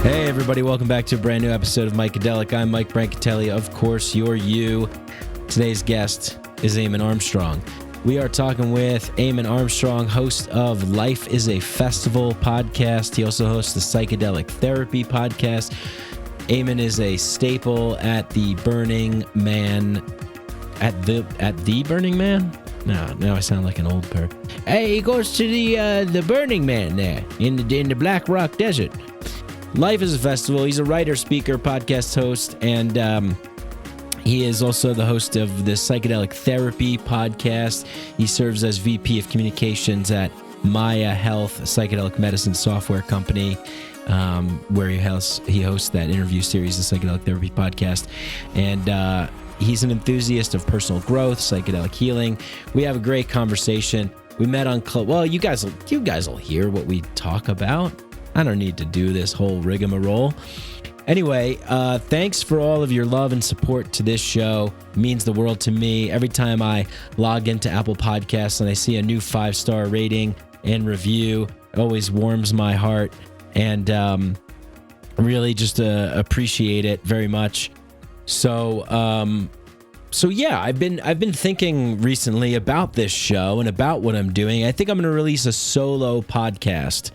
Hey everybody, welcome back to a brand new episode of Mythopedic. I'm Mike Brancatelli, of course, you're you. Today's guest is Eamon Armstrong. We are talking with Eamon Armstrong, host of Life is a Festival podcast. He also hosts the Psychedelic Therapy Podcast. Eamon is a staple at the Burning Man. At the Burning Man? No, now I sound like an old person. Hey, he goes to the Burning Man there in the Black Rock Desert. Life is a Festival. He's a writer, speaker, podcast host, and he is also the host of the Psychedelic Therapy Podcast. He serves as VP of Communications at Maya Health, a psychedelic medicine software company, where he hosts that interview series, the Psychedelic Therapy Podcast. And he's an enthusiast of personal growth, psychedelic healing. We have a great conversation. We met on Club. Well, you guys will hear what we talk about. I don't need to do this whole rigmarole. Anyway, thanks for all of your love and support to this show. It means the world to me. Every time I log into Apple Podcasts and I see a new 5-star rating and review, it always warms my heart, and really just appreciate it very much. So yeah, I've been thinking recently about this show and about what I'm doing. I think I'm going to release a solo podcast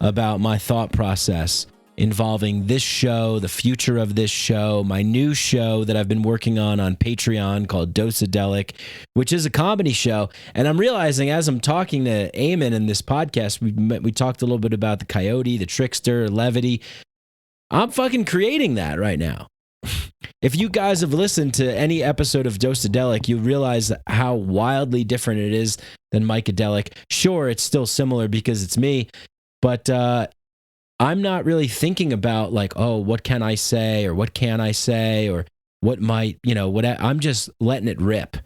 about my thought process involving this show, the future of this show, my new show that I've been working on Patreon called Psychedelic, which is a comedy show. And I'm realizing as I'm talking to Eamon in this podcast, we talked a little bit about the coyote, the trickster, levity. I'm fucking creating that right now. If you guys have listened to any episode of Psychedelic, you realize how wildly different it is than Mythopedic. Sure, it's still similar because it's me, but I'm not really thinking about like, oh, what can I say or what can I say or what might, I'm just letting it rip.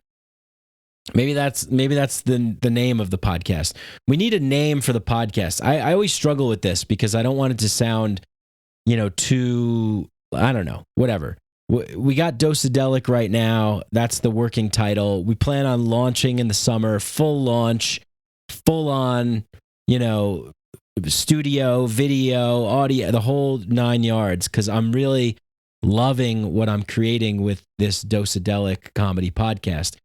Maybe that's the name of the podcast. We need a name for the podcast. I always struggle with this because I don't want it to sound, too, I don't know, whatever. We got Psychedelic right now. That's the working title. We plan on launching in the summer, full launch, full on, studio, video, audio, the whole 9 yards, because I'm really loving what I'm creating with this Psychedelic comedy podcast.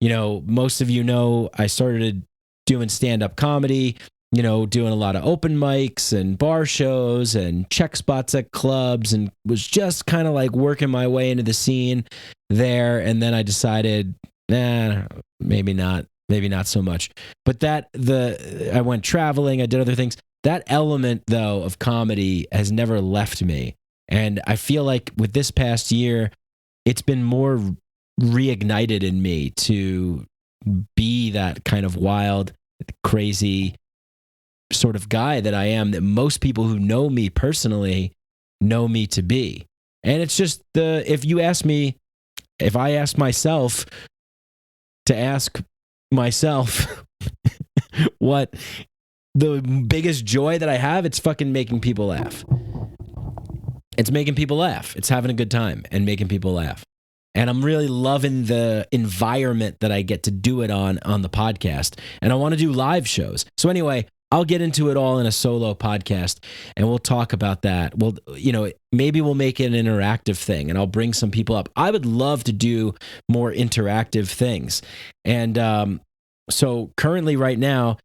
Most of you know I started doing stand-up comedy, doing a lot of open mics and bar shows and check spots at clubs, and was just kind of like working my way into the scene there. And then I decided, maybe not so much. But I went traveling, I did other things. That element, though, of comedy has never left me. And I feel like with this past year, it's been more reignited in me to be that kind of wild, crazy sort of guy that I am, that most people who know me personally know me to be. And it's just if I ask myself to ask myself what the biggest joy that I have, it's fucking making people laugh. It's making people laugh. It's having a good time and making people laugh. And I'm really loving the environment that I get to do it on the podcast. And I want to do live shows. So anyway, I'll get into it all in a solo podcast, and we'll talk about that. Maybe we'll make it an interactive thing, and I'll bring some people up. I would love to do more interactive things. And so currently right now,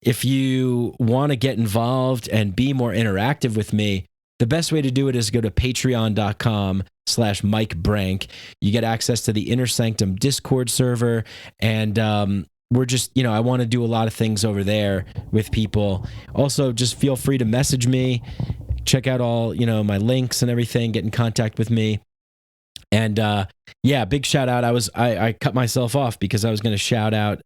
if you want to get involved and be more interactive with me, the best way to do it is go to patreon.com/MikeBrank. You get access to the Inner Sanctum Discord server, and we're just, I want to do a lot of things over there with people. Also, just feel free to message me, check out all, my links and everything, get in contact with me. And big shout out. I cut myself off because I was going to shout out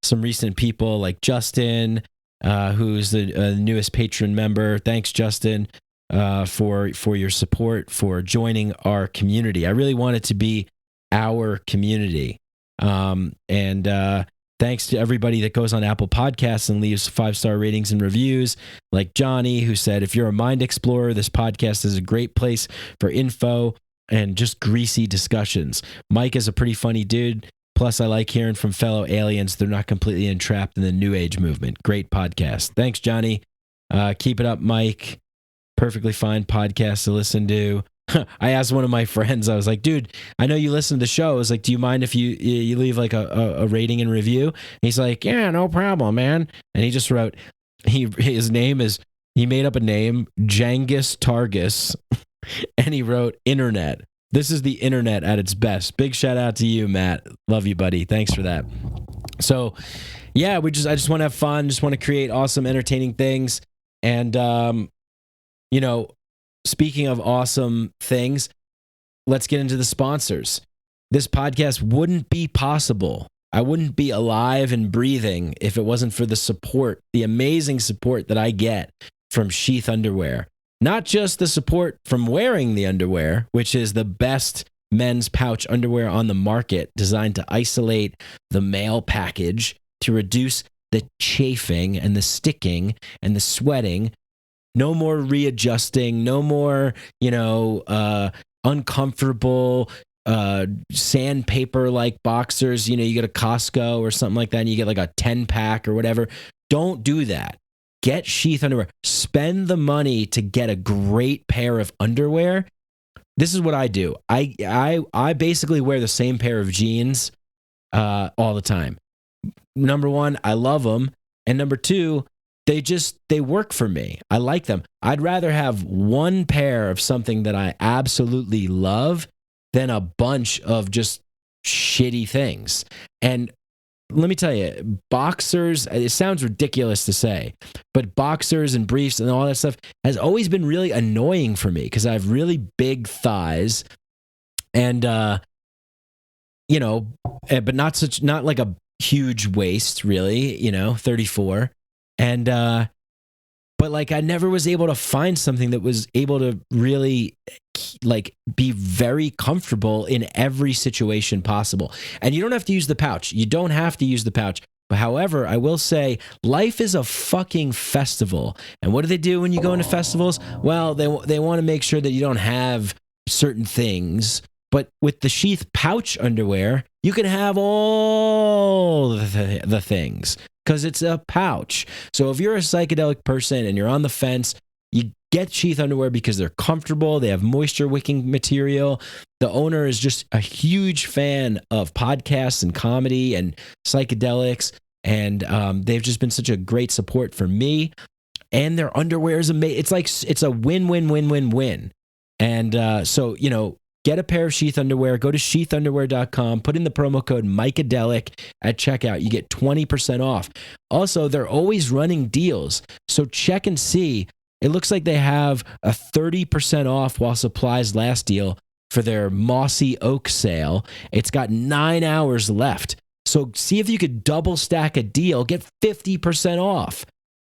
some recent people like Justin, who's the newest patron member. Thanks, Justin, for your support, for joining our community. I really want it to be our community. Thanks to everybody that goes on Apple Podcasts and leaves 5-star ratings and reviews, like Johnny, who said, if you're a mind explorer, this podcast is a great place for info and just greasy discussions. Mike is a pretty funny dude. Plus, I like hearing from fellow aliens. They're not completely entrapped in the New Age movement. Great podcast. Thanks, Johnny. Keep it up, Mike. perfectly fine podcast to listen to. I asked one of my friends, I was like, dude, I know you listen to the show. I was like, do you mind if you leave like a rating and review? And he's like, yeah, no problem, man. And he just wrote, his name is, he made up a name, Jangis Targus, and he wrote internet. This is the internet at its best. Big shout out to you, Matt. Love you, buddy. Thanks for that. So yeah, I just want to have fun, just want to create awesome, entertaining things. And, you know, speaking of awesome things, let's get into the sponsors. This podcast wouldn't be possible. I wouldn't be alive and breathing if it wasn't for the support, the amazing support that I get from SHEATH underwear. Not just the support from wearing the underwear, which is the best men's pouch underwear on the market, designed to isolate the male package to reduce the chafing and the sticking and the sweating. No more readjusting, no more, uncomfortable sandpaper like boxers. You go to Costco or something like that and you get like a 10-pack or whatever. Don't do that. Get SHEATH underwear. Spend the money to get a great pair of underwear. This is what I do. I basically wear the same pair of jeans all the time. Number one, I love them. And number two, they work for me. I like them. I'd rather have one pair of something that I absolutely love than a bunch of just shitty things. And let me tell you, boxers, it sounds ridiculous to say, but boxers and briefs and all that stuff has always been really annoying for me because I have really big thighs and, but not like a huge waist, really, 34. And, but like I never was able to find something that was able to really like be very comfortable in every situation possible. And you don't have to use the pouch. You don't have to use the pouch. But however, I will say life is a fucking festival. And what do they do when you go into festivals? Well, they want to make sure that you don't have certain things. But with the SHEATH pouch underwear, you can have all the things because it's a pouch. So if you're a psychedelic person and you're on the fence, you get SHEATH underwear because they're comfortable. They have moisture wicking material. The owner is just a huge fan of podcasts and comedy and psychedelics. And they've just been such a great support for me. And their underwear is amazing. It's a win-win-win-win-win. And so, get a pair of SHEATH underwear. Go to sheathunderwear.com. Put in the promo code Mycadelic at checkout. You get 20% off. Also, they're always running deals. So check and see. It looks like they have a 30% off while supplies last deal for their Mossy Oak sale. It's got 9 hours left. So see if you could double stack a deal. Get 50% off.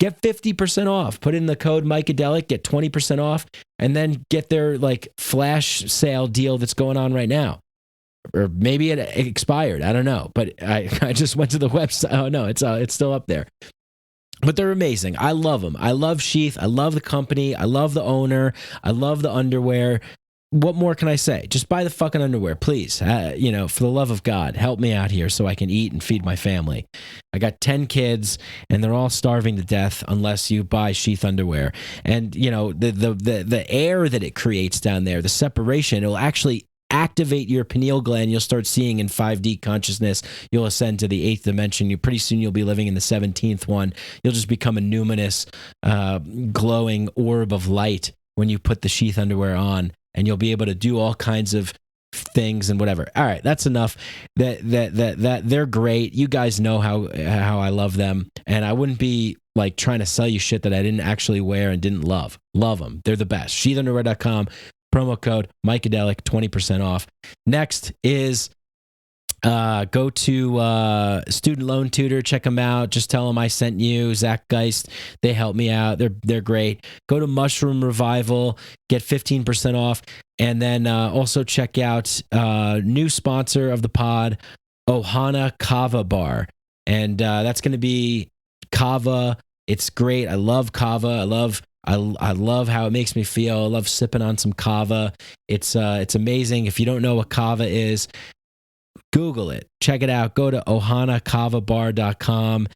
Get 50% off. Put in the code Mycadelic, get 20% off, and then get their like flash sale deal that's going on right now. Or maybe it expired. I don't know. But I just went to the website. Oh no, it's still up there. But they're amazing. I love them. I love SHEATH. I love the company. I love the owner. I love the underwear. What more can I say? Just buy the fucking underwear, please. For the love of God, help me out here so I can eat and feed my family. I got 10 kids, and they're all starving to death unless you buy SHEATH underwear. And the air that it creates down there, the separation, it will actually activate your pineal gland. You'll start seeing in 5D consciousness. You'll ascend to the 8th dimension. Pretty soon you'll be living in the 17th one. You'll just become a numinous, glowing orb of light when you put the SHEATH underwear on. And you'll be able to do all kinds of things and whatever. All right, that's enough. That they're great. You guys know how I love them, and I wouldn't be like trying to sell you shit that I didn't actually wear and didn't love. Love them. They're the best. SHEATHunderwear.com. Promo code Mycadelic, 20% off. Next is go to Student Loan Tutor. Check them out. Just tell them I sent you, Zach Geist. They help me out. They're great. Go to Mushroom Revival. Get 15% off. And then also check out new sponsor of the pod, Ohana Kava Bar. And that's going to be kava. It's great. I love kava. I love how it makes me feel. I love sipping on some kava. It's amazing. If you don't know what kava is, Google it. Check it out. Go to ohanakavabar.com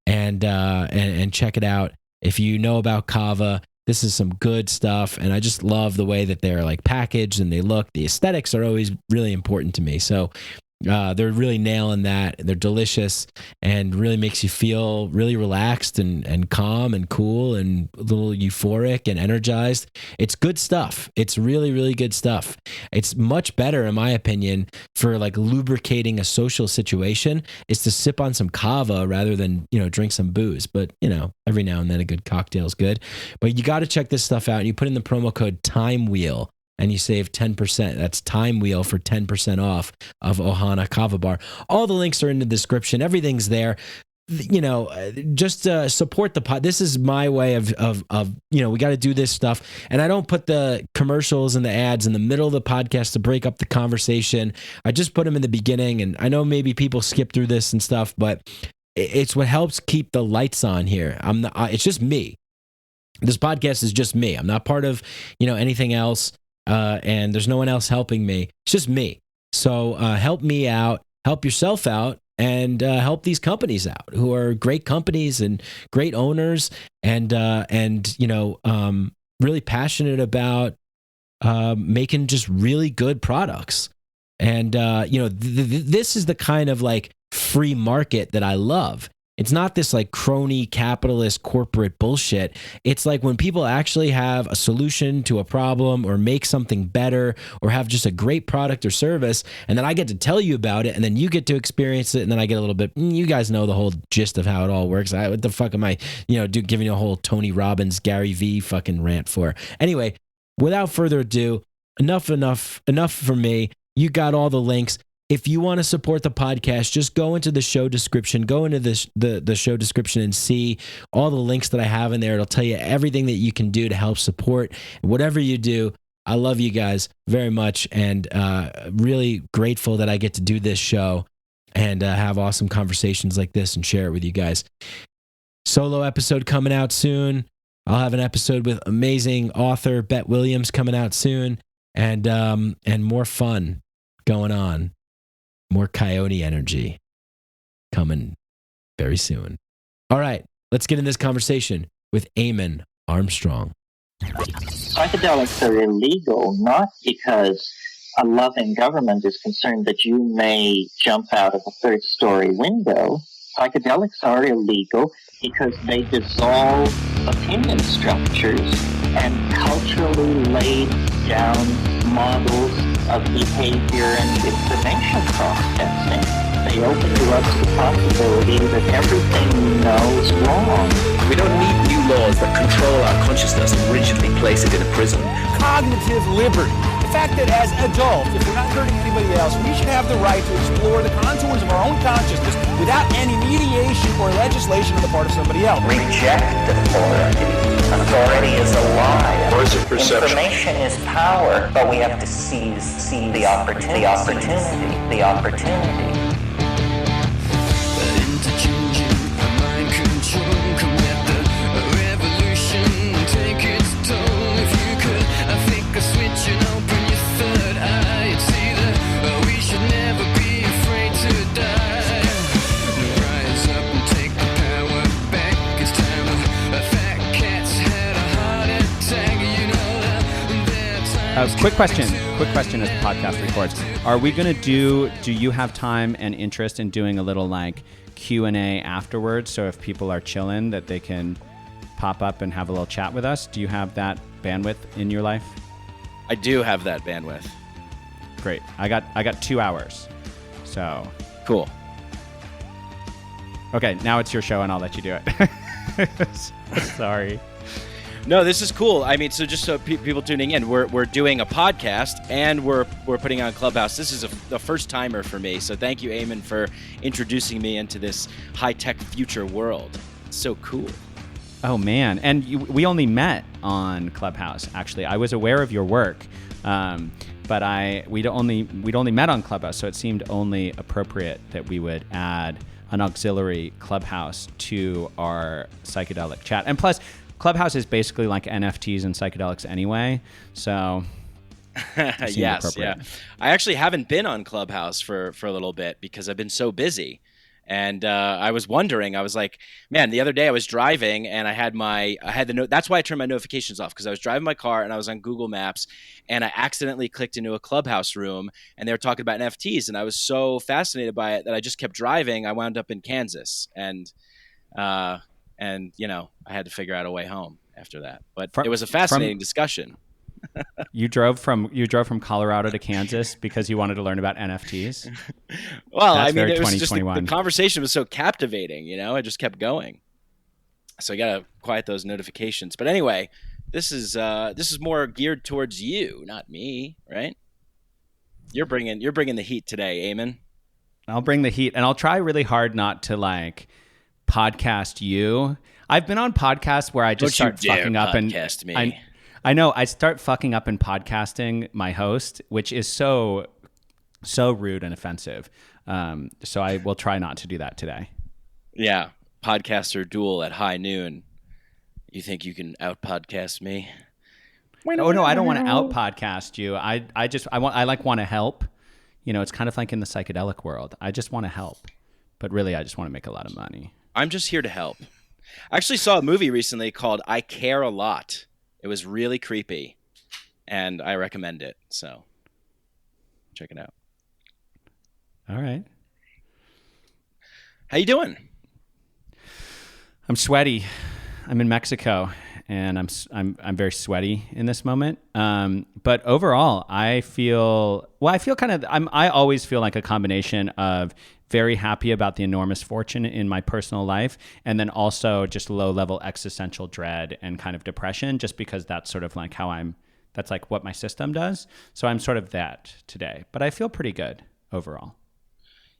and check it out. If you know about kava, This is some good stuff, and I just love the way that they're like packaged and they look. The aesthetics are always really important to me. So they're really nailing that. They're delicious and really makes you feel really relaxed and calm and cool and a little euphoric and energized. It's good stuff. It's really, really good stuff. It's much better, in my opinion, for like lubricating a social situation is to sip on some kava rather than, drink some booze. But, every now and then a good cocktail is good. But you got to check this stuff out. You put in the promo code TIMEWHEEL and you save 10%. That's Time Wheel for 10% off of Ohana Kava Bar. All the links are in the description. Everything's there. Just support the pod. This is my way of we got to do this stuff. And I don't put the commercials and the ads in the middle of the podcast to break up the conversation. I just put them in the beginning. And I know maybe people skip through this and stuff, but it's what helps keep the lights on here. It's just me. This podcast is just me. I'm not part of, anything else. And there's no one else helping me. It's just me. So help me out, help yourself out, and help these companies out who are great companies and great owners and really passionate about making just really good products. And, this is the kind of like free market that I love. It's not this like crony capitalist corporate bullshit. It's like when people actually have a solution to a problem or make something better or have just a great product or service, and then I get to tell you about it, and then you get to experience it, and then I get a little bit, you guys know the whole gist of how it all works. What the fuck am I, giving you a whole Tony Robbins, Gary V fucking rant for? Anyway, without further ado, enough for me. You got all the links. If you want to support the podcast, just go into the show description, the show description and see all the links that I have in there. It'll tell you everything that you can do to help support whatever you do. I love you guys very much and really grateful that I get to do this show and have awesome conversations like this and share it with you guys. Solo episode coming out soon. I'll have an episode with amazing author Bet Williams coming out soon and more fun going on. More coyote energy coming very soon. All right, let's get in this conversation with Eamon Armstrong. Psychedelics are illegal not because a loving government is concerned that you may jump out of a third-story window. Psychedelics are illegal because they dissolve opinion structures and culturally laid down models of behavior and information processing. They open to us the possibility that everything we know is wrong. We don't need new laws that control our consciousness and rigidly place it in a prison. Cognitive liberty. The fact that as adults, if we're not hurting anybody else, we should have the right to explore the contours of our own consciousness without any mediation or legislation on the part of somebody else. Reject authority. Authority is a lie. Or is it perception? Information is power, but we have to seize the opportunity. Quick question as the podcast records. Are we going to do you have time and interest in doing a little like Q&A afterwards? So if people are chilling that they can pop up and have a little chat with us. Do you have that bandwidth in your life? I do have that bandwidth. Great. I got 2 hours. So cool. Okay, now it's your show and I'll let you do it. Sorry. No, this is cool. I mean, so just so people tuning in, we're doing a podcast and we're putting on Clubhouse. This is a first timer for me. So thank you, Eamon, for introducing me into this high-tech future world. It's so cool. Oh man, and we only met on Clubhouse. Actually, I was aware of your work, but we'd only met on Clubhouse, so it seemed only appropriate that we would add an auxiliary Clubhouse to our psychedelic chat. And plus, Clubhouse is basically like NFTs and psychedelics anyway, so yes, yeah. I actually haven't been on Clubhouse for a little bit because I've been so busy. And I was wondering, I was like, man, the other day I was driving and I had the note. That's why I turned my notifications off, because I was driving my car and I was on Google Maps and I accidentally clicked into a Clubhouse room and they were talking about NFTs. And I was so fascinated by it that I just kept driving. I wound up in Kansas and I had to figure out a way home after that. But it was a fascinating discussion. You drove from Colorado to Kansas because you wanted to learn about NFTs? Well, That's I mean, very it was just 2021. the conversation was so captivating, I just kept going. So I got to quiet those notifications. But anyway, this is more geared towards you, not me, right? You're bringing the heat today, Eamon. I'll bring the heat, and I'll try really hard not to podcast you. I've been on podcasts where I just start fucking up and podcast me. I know I start fucking up in podcasting my host, which is so rude and offensive. So I will try not to do that today. Yeah, podcaster duel at high noon. You think you can out podcast me? Oh no, I don't want to out podcast you. I want to help. It's kind of like in the psychedelic world. I just want to help, but really I just want to make a lot of money. I'm just here to help. I actually saw a movie recently called I Care a Lot. It was really creepy, and I recommend it. So check it out. All right. How you doing? I'm sweaty. I'm in Mexico, and I'm very sweaty in this moment. But overall, I always feel like a combination of very happy about the enormous fortune in my personal life, and then also just low-level existential dread and kind of depression, just because that's sort of like that's like what my system does. So I'm sort of that today, but I feel pretty good overall.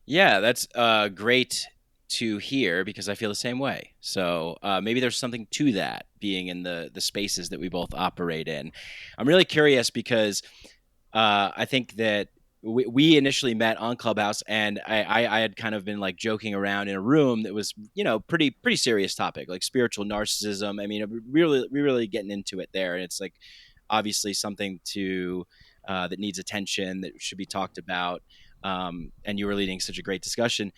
Yeah, that's great to hear, because I feel the same way. So maybe there's something to that, being in the spaces that we both operate in. I'm really curious because I think that we initially met on Clubhouse, and I had kind of been joking around in a room that was, pretty serious topic, like spiritual narcissism. I mean, really getting into it there. And it's obviously something that needs attention, that should be talked about. And you were leading such a great discussion.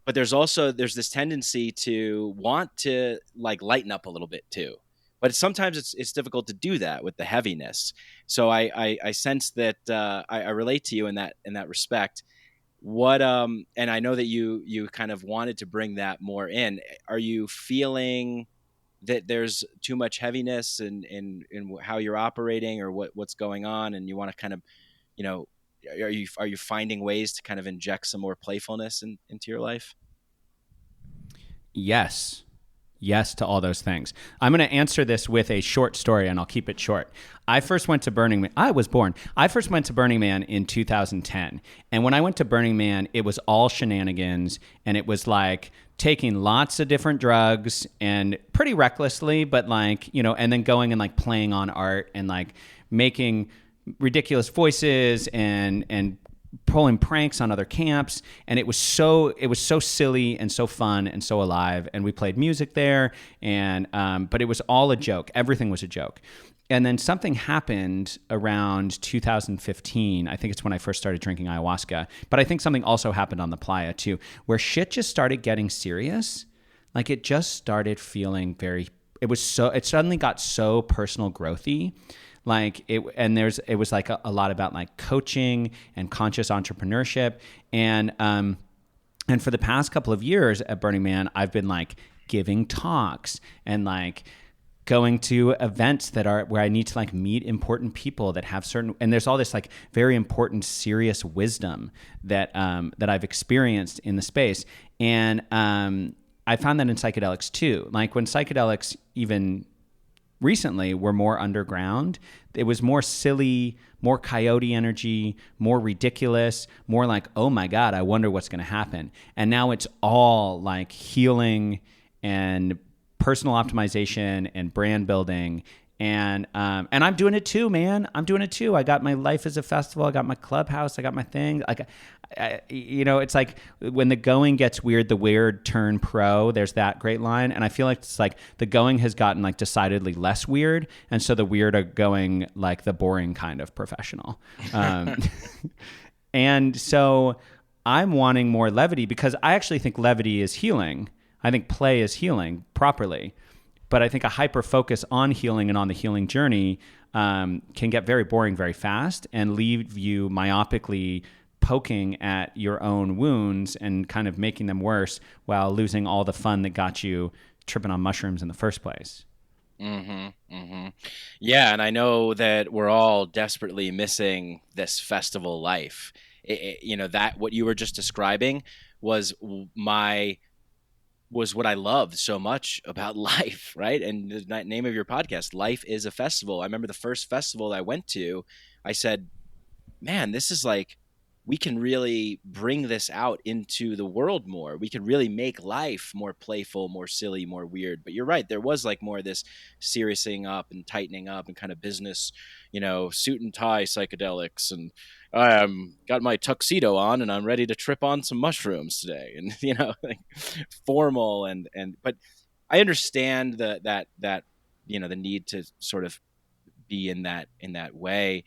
But there's this tendency to want to lighten up a little bit too. But sometimes it's difficult to do that with the heaviness. So I sense that I relate to you in that respect. What and I know that you kind of wanted to bring that more in. Are you feeling that there's too much heaviness in how you're operating, or what's going on, and you want to kind of, are you finding ways to kind of inject some more playfulness into your life? Yes to all those things. I'm going to answer this with a short story, and I'll keep it short. I first went to Burning Man. I first went to Burning Man in 2010. And when I went to Burning Man, it was all shenanigans, and it was taking lots of different drugs and pretty recklessly, but and then going and playing on art and making ridiculous voices and pulling pranks on other camps, and it was so silly and so fun and so alive, and we played music there, and but it was all a joke. Everything was a joke. And then something happened around 2015. I think it's when I first started drinking ayahuasca, but I think something also happened on the playa too, where shit just started getting serious. It just started feeling it suddenly got so personal growthy. It was a lot about coaching and conscious entrepreneurship. And for the past couple of years at Burning Man, I've been giving talks and going to events where I need to meet important people that have and there's all this very important, serious wisdom that I've experienced in the space. And I found that in psychedelics too. When psychedelics even recently were more underground, it was more silly, more coyote energy, more ridiculous, more oh my God, I wonder what's going to happen. And now it's all healing and personal optimization and brand building. And I'm doing it too, man. I'm doing it too. I got my life as a festival. I got my clubhouse. I got my thing. It's when the going gets weird, the weird turn pro. There's that great line. And I feel it's the going has gotten decidedly less weird. And so the weird are going the boring kind of professional. And so I'm wanting more levity because I actually think levity is healing. I think play is healing properly. But I think a hyper focus on healing and on the healing journey can get very boring very fast and leave you myopically poking at your own wounds and kind of making them worse while losing all the fun that got you tripping on mushrooms in the first place. Yeah, and I know that we're all desperately missing this festival life. That what you were just describing was what I loved so much about life, right? And the name of your podcast, Life is a Festival. I remember the first festival I went to, I said, man, this is like, we can really bring this out into the world more. We can really make life more playful, more silly, more weird. But you're right. There was like more of this seriousing up and tightening up and kind of business, suit and tie psychedelics. And I got my tuxedo on and I'm ready to trip on some mushrooms today. And, like formal but I understand that the need to sort of be in that way.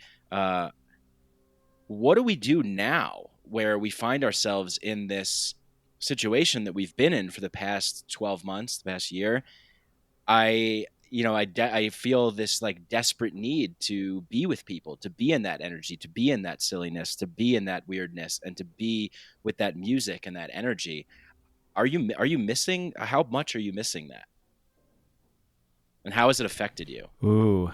What do we do now where we find ourselves in this situation that we've been in for the past 12 months, the past year? I feel this like desperate need to be with people, to be in that energy, to be in that silliness, to be in that weirdness, and to be with that music and that energy. Are you missing? How much are you missing that? And how has it affected you? Ooh.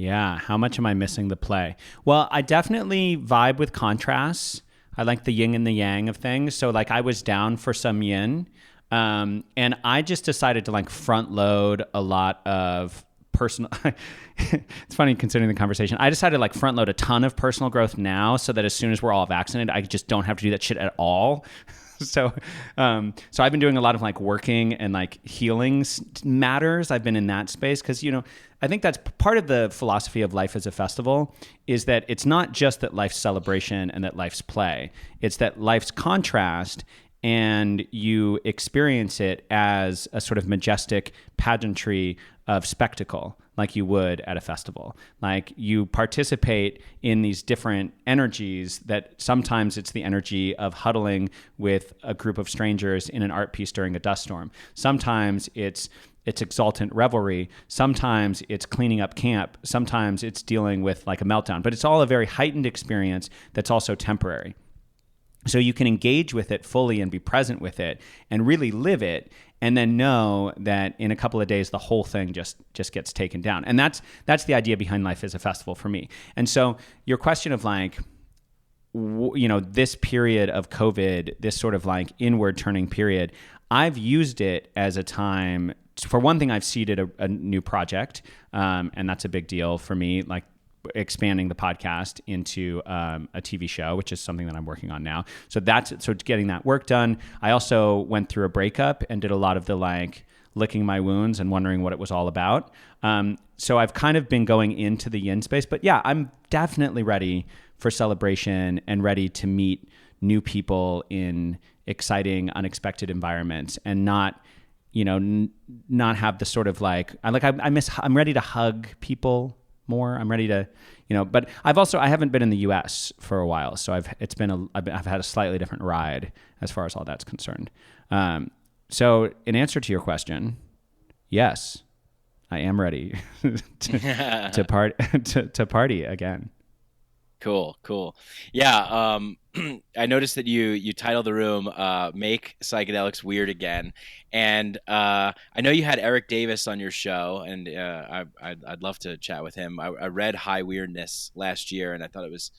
Yeah, how much am I missing the play? Well, I definitely vibe with contrasts. I like the yin and the yang of things. So like I was down for some yin, and I just decided to like front load a lot of personal. It's funny considering the conversation. I decided to like front load a ton of personal growth now so that as soon as we're all vaccinated, I just don't have to do that shit at all. So I've been doing a lot of like working and like healing matters. I've been in that space because, I think that's part of the philosophy of life as a festival is that it's not just that life's celebration and that life's play. It's that life's contrast and you experience it as a sort of majestic pageantry of spectacle like you would at a festival. Like you participate in these different energies that sometimes it's the energy of huddling with a group of strangers in an art piece during a dust storm. Sometimes it's exultant revelry. Sometimes it's cleaning up camp. Sometimes it's dealing with like a meltdown. But it's all a very heightened experience that's also temporary. So you can engage with it fully and be present with it and really live it and then know that in a couple of days, the whole thing just gets taken down. And that's the idea behind Life as a Festival for me. And so your question of like, this period of COVID, this sort of like inward turning period, I've used it as a time. For one thing, I've seeded a new project, and that's a big deal for me, like expanding the podcast into a TV show, which is something that I'm working on now. So getting that work done. I also went through a breakup and did a lot of the like licking my wounds and wondering what it was all about. So I've kind of been going into the yin space, but yeah, I'm definitely ready for celebration and ready to meet new people in exciting, unexpected environments and not have the sort of like, I'm ready to hug people more. I'm ready to, but I haven't been in the US for a while. So I've had a slightly different ride as far as all that's concerned. So in answer to your question, yes, I am ready to party again. Cool. Yeah. I noticed that you titled the room, Make Psychedelics Weird Again. And I know you had Eric Davis on your show, and I'd love to chat with him. I read High Weirdness last year, and I thought it was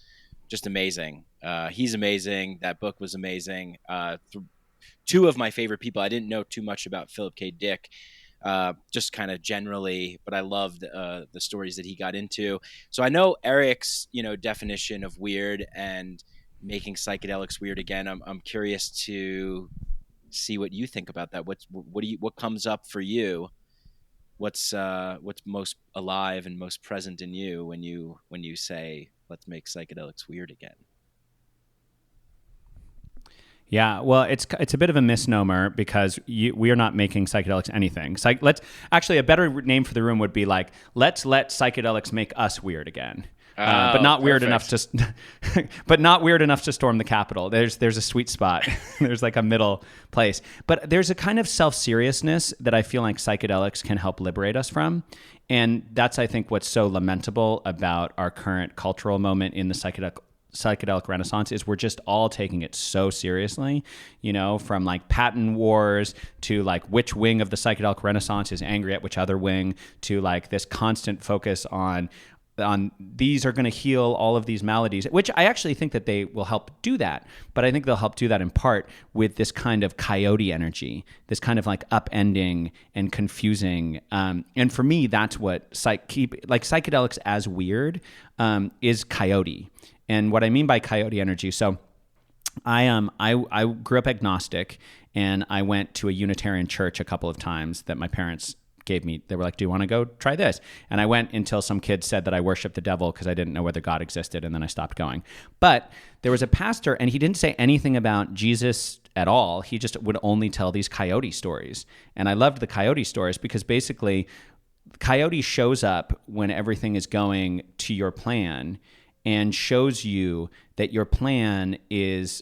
just amazing. He's amazing. That book was amazing. Two of my favorite people. I didn't know too much about Philip K. Dick, just kind of generally, but I loved the stories that he got into. So I know Eric's, definition of weird and making psychedelics weird again. I'm curious to see what you think about that. What comes up for you? What's most alive and most present in you when you say, let's make psychedelics weird again? Yeah, well, it's a bit of a misnomer because we are not making psychedelics anything. A better name for the room would be like, let's let psychedelics make us weird again. but not weird enough perfect. to, but not weird enough to storm the Capitol. There's a sweet spot. There's like a middle place. But there's a kind of self-seriousness that I feel like psychedelics can help liberate us from, and that's, I think, what's so lamentable about our current cultural moment in the psychedelic renaissance is we're just all taking it so seriously, from like patent wars to like which wing of the psychedelic renaissance is angry at which other wing, to like this constant focus on these are going to heal all of these maladies, which I actually think that they will help do that. But I think they'll help do that in part with this kind of coyote energy, this kind of like upending and confusing. And for me, that's what psychedelics as weird is coyote. And what I mean by coyote energy, so I grew up agnostic, and I went to a Unitarian church a couple of times that my parents gave me. They were like, do you want to go try this? And I went until some kid said that I worshiped the devil because I didn't know whether God existed, and then I stopped going. But there was a pastor, and he didn't say anything about Jesus at all. He just would only tell these coyote stories. And I loved the coyote stories because basically coyote shows up when everything is going to your plan and shows you that your plan is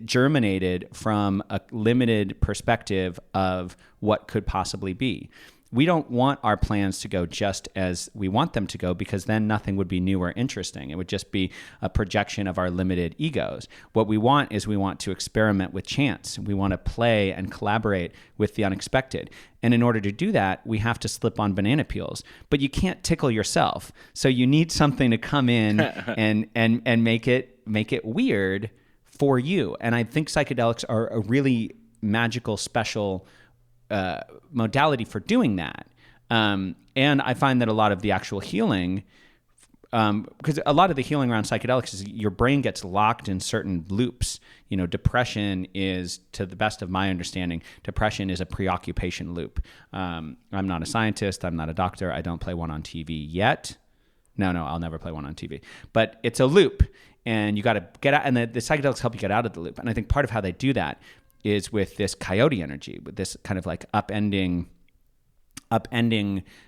germinated from a limited perspective of what could possibly be. We don't want our plans to go just as we want them to go, because then nothing would be new or interesting. It would just be a projection of our limited egos. What we want to experiment with chance. We want to play and collaborate with the unexpected. And in order to do that, we have to slip on banana peels. But you can't tickle yourself. So you need something to come in and make it weird for you. And I think psychedelics are a really magical, special modality for doing that. And I find that a lot of the actual healing, because a lot of the healing around psychedelics is your brain gets locked in certain loops. Depression is, to the best of my understanding, depression is a preoccupation loop. I'm not a scientist. I'm not a doctor. I don't play one on TV yet. No, I'll never play one on TV. But it's a loop, and you got to get out, and the psychedelics help you get out of the loop. And I think part of how they do that is with this coyote energy, with this kind of like upending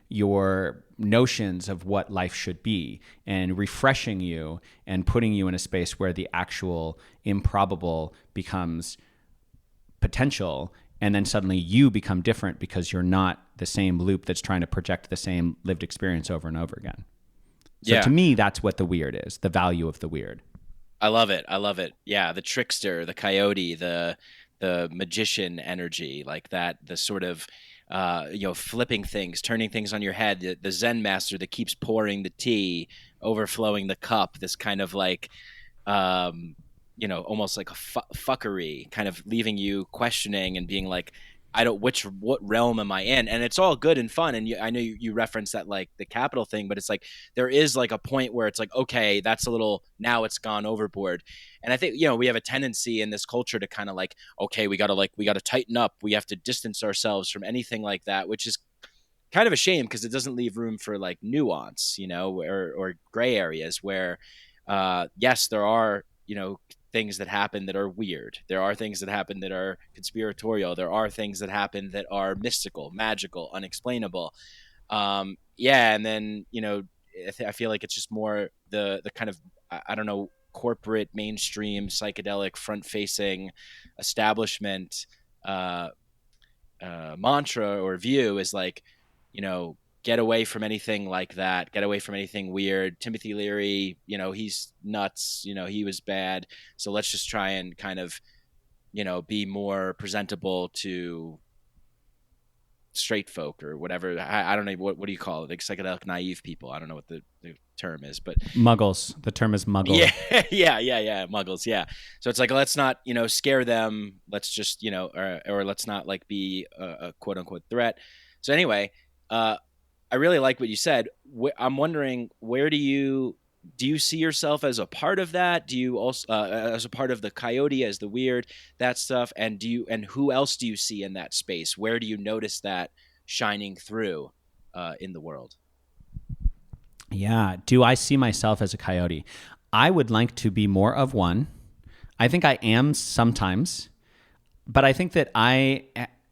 your notions of what life should be, and refreshing you and putting you in a space where the actual improbable becomes potential, and then suddenly you become different because you're not the same loop that's trying to project the same lived experience over and over again. So to me, that's what the weird is, the value of the weird. I love it. Yeah, the trickster, the coyote, the magician energy, like that, the sort of flipping things, turning things on your head, the Zen master that keeps pouring the tea, overflowing the cup, this kind of like almost like a fuckery, kind of leaving you questioning and being like, what realm am I in? And it's all good and fun. And I know you referenced that, like the Capitol thing, but it's like, there is like a point where it's like, okay, that's now it's gone overboard. And I think, we have a tendency in this culture to kind of like, okay, we got to tighten up. We have to distance ourselves from anything like that, which is kind of a shame, because it doesn't leave room for like nuance, or gray areas where, yes, there are, things that happen that are weird. There are things that happen that are conspiratorial. There are things that happen that are mystical, magical, unexplainable. And then, I feel like it's just more the kind of, I don't know, corporate, mainstream, psychedelic, front-facing establishment mantra or view is like, get away from anything like that. Get away from anything weird. Timothy Leary, he's nuts. He was bad. So let's just try and kind of, be more presentable to straight folk or whatever. I don't know. What do you call it? Like psychedelic naive people. I don't know what the term is, but muggles. The term is muggle. Yeah. Muggles. Yeah. So it's like, let's not, scare them. Let's just, or let's not like be a quote unquote threat. So anyway, I really like what you said. I'm wondering, where do you see yourself as a part of that? Do you also as a part of the coyote, as the weird, that stuff? And who else do you see in that space? Where do you notice that shining through in the world? Yeah. Do I see myself as a coyote? I would like to be more of one. I think I am sometimes, but I think that I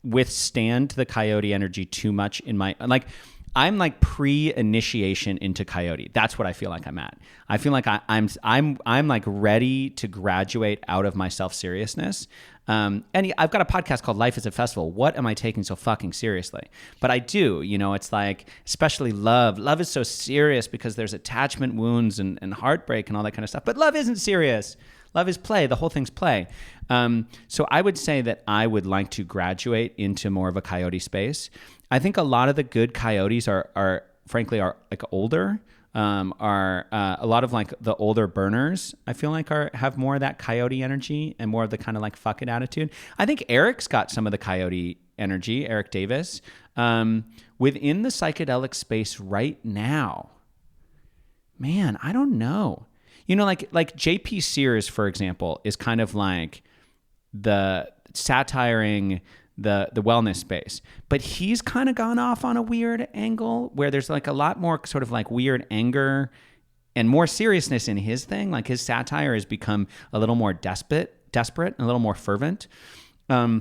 withstand the coyote energy too much in my, like, I'm like pre-initiation into coyote. That's what I feel like I'm at. I feel like I'm like ready to graduate out of my self-seriousness. And I've got a podcast called Life is a Festival. What am I taking so fucking seriously? But I do, it's like, especially love. Love is so serious because there's attachment wounds and heartbreak and all that kind of stuff. But love isn't serious. Love is play. The whole thing's play. So I would say that I would like to graduate into more of a coyote space. I think a lot of the good coyotes are frankly like older. Are a lot of like the older burners, I feel like have more of that coyote energy and more of the kind of like fuck it attitude. I think Eric's got some of the coyote energy, Eric Davis, within the psychedelic space right now. Man, I don't know. Like JP Sears, for example, is kind of like the satiring the wellness space, but he's kind of gone off on a weird angle where there's like a lot more sort of like weird anger and more seriousness in his thing. Like his satire has become a little more desperate and a little more fervent. I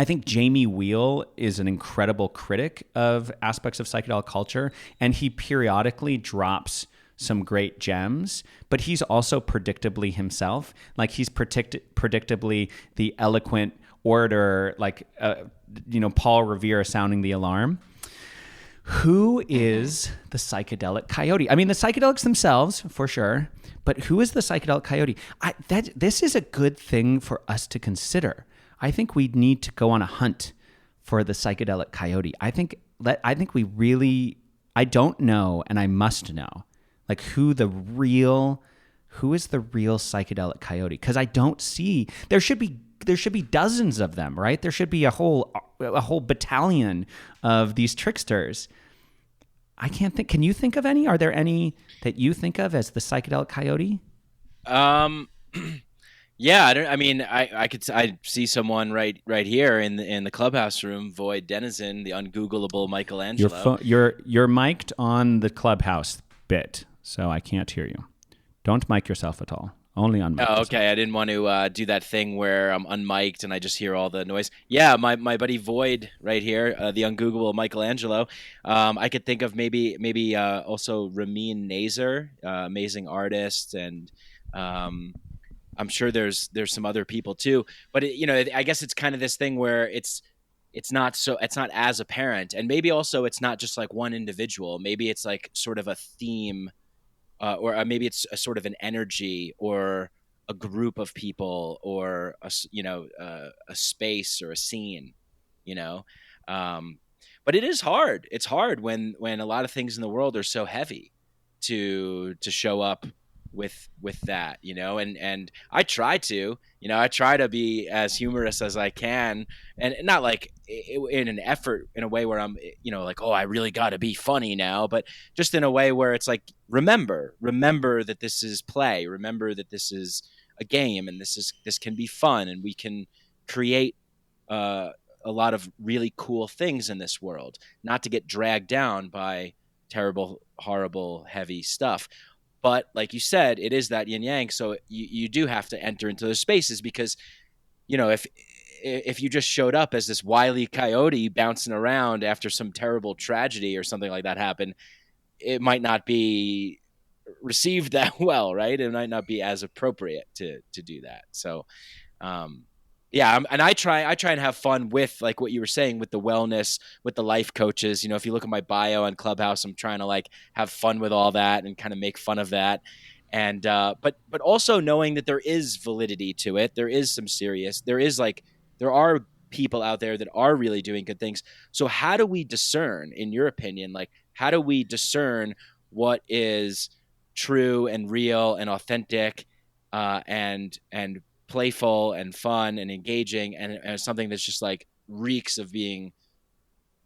think Jamie Wheel is an incredible critic of aspects of psychedelic culture, and he periodically drops some great gems, but he's also predictably himself. Like he's predictably the eloquent orator, like Paul Revere sounding the alarm. Who is the psychedelic coyote? I mean, the psychedelics themselves, for sure, but who is the psychedelic coyote? This is a good thing for us to consider. I think we need to go on a hunt for the psychedelic coyote. I think we really, I don't know, and I must know, like who is the real psychedelic coyote? Because I don't see, there should be dozens of them, right? There should be a whole battalion of these tricksters. I can't think. Can you think of any? Are there any that you think of as the psychedelic coyote? Yeah, I see someone right here in the clubhouse room, Void Denizen, the ungoogleable Michelangelo. You're mic'd on the clubhouse bit, so I can't hear you. Don't mic yourself at all. Only unmiked. Oh, okay. I didn't want to do that thing where I'm unmiked and I just hear all the noise. Yeah, my buddy Void right here, the ungoogleable Michelangelo. I could think of maybe also Ramin Nazer, amazing artist, and I'm sure there's some other people too. But I guess it's kind of this thing where it's not as apparent, and maybe also it's not just like one individual. Maybe it's like sort of a theme. Or maybe it's a sort of an energy or a group of people or a space or a scene, but it is hard. It's hard when a lot of things in the world are so heavy to show up with that, and I try to be as humorous as I can, and not like in an effort in a way where I'm like, oh, I really got to be funny now, but just in a way where it's like, remember that this is play, remember that this is a game, and this can be fun, and we can create a lot of really cool things in this world, not to get dragged down by terrible, horrible, heavy stuff. But like you said, it is that yin yang. So you do have to enter into those spaces, because, if you just showed up as this wily coyote bouncing around after some terrible tragedy or something like that happened, it might not be received that well, right? It might not be as appropriate to do that. So, and I try and have fun with, like what you were saying, with the wellness, with the life coaches. If you look at my bio on Clubhouse, I'm trying to like have fun with all that and kind of make fun of that. And but also knowing that there is validity to it. There is some serious. There are people out there that are really doing good things. So how do we discern, in your opinion, like how do we discern what is true and real and authentic and playful and fun and engaging, and something that's just like reeks of being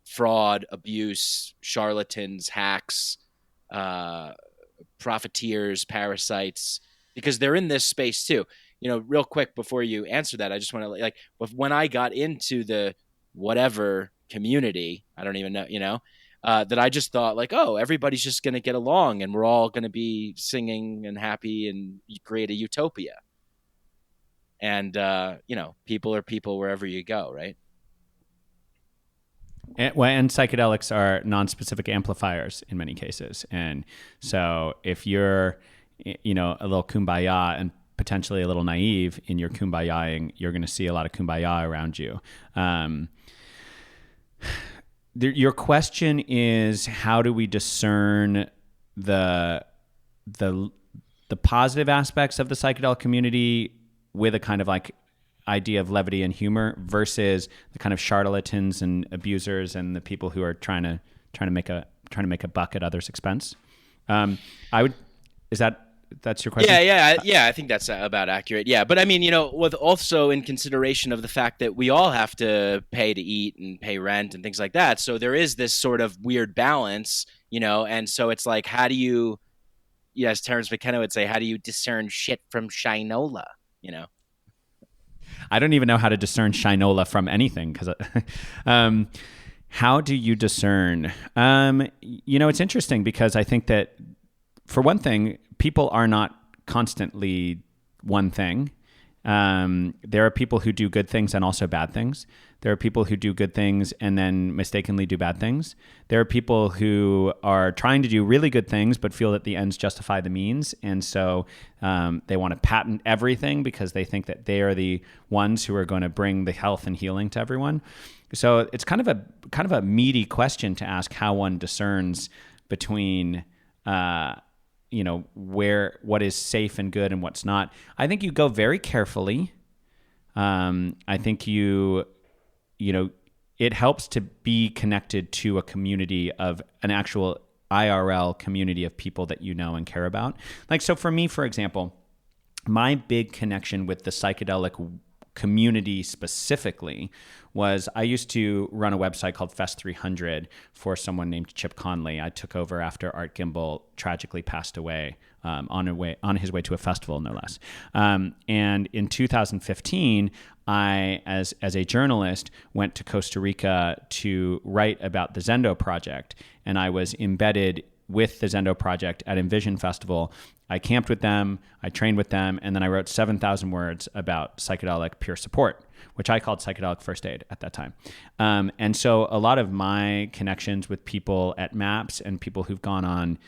fraud, abuse, charlatans, hacks, profiteers, parasites, because they're in this space too. Real quick before you answer that, I just want to like, when I got into the whatever community, I don't even know, that I just thought like, oh, everybody's just going to get along and we're all going to be singing and happy and create a utopia. And, people are people wherever you go, right? And psychedelics are non-specific amplifiers in many cases. And so if you're, a little kumbaya and potentially a little naive in your kumbayaing, you're going to see a lot of kumbaya around you. Your question is, how do we discern the positive aspects of the psychedelic community with a kind of like idea of levity and humor versus the kind of charlatans and abusers and the people who are trying to make a buck at others' expense? That's your question? Yeah. I think that's about accurate. Yeah, but I mean, with also in consideration of the fact that we all have to pay to eat and pay rent and things like that. So there is this sort of weird balance, and so it's like, how do you, as Terence McKenna would say, how do you discern shit from shinola? I don't even know how to discern shinola from anything because. How do you discern? It's interesting because I think that, for one thing, people are not constantly one thing. There are people who do good things and also bad things. There are people who do good things and then mistakenly do bad things. There are people who are trying to do really good things but feel that the ends justify the means, and so they want to patent everything because they think that they are the ones who are going to bring the health and healing to everyone. So it's kind of a meaty question to ask how one discerns between what is safe and good and what's not. I think you go very carefully. I think it helps to be connected to a community of an actual IRL community of people that you know and care about. Like, so for me, for example, my big connection with the psychedelic community specifically was I used to run a website called Fest 300 for someone named Chip Conley. I took over after Art Gimbel tragically passed away on his way to a festival, no less. And in 2015, I, as a journalist, went to Costa Rica to write about the Zendo project, and I was embedded with the Zendo project at Envision Festival. I camped with them, I trained with them, and then I wrote 7,000 words about psychedelic peer support, which I called psychedelic first aid at that time. And so a lot of my connections with people at MAPS and people who've gone on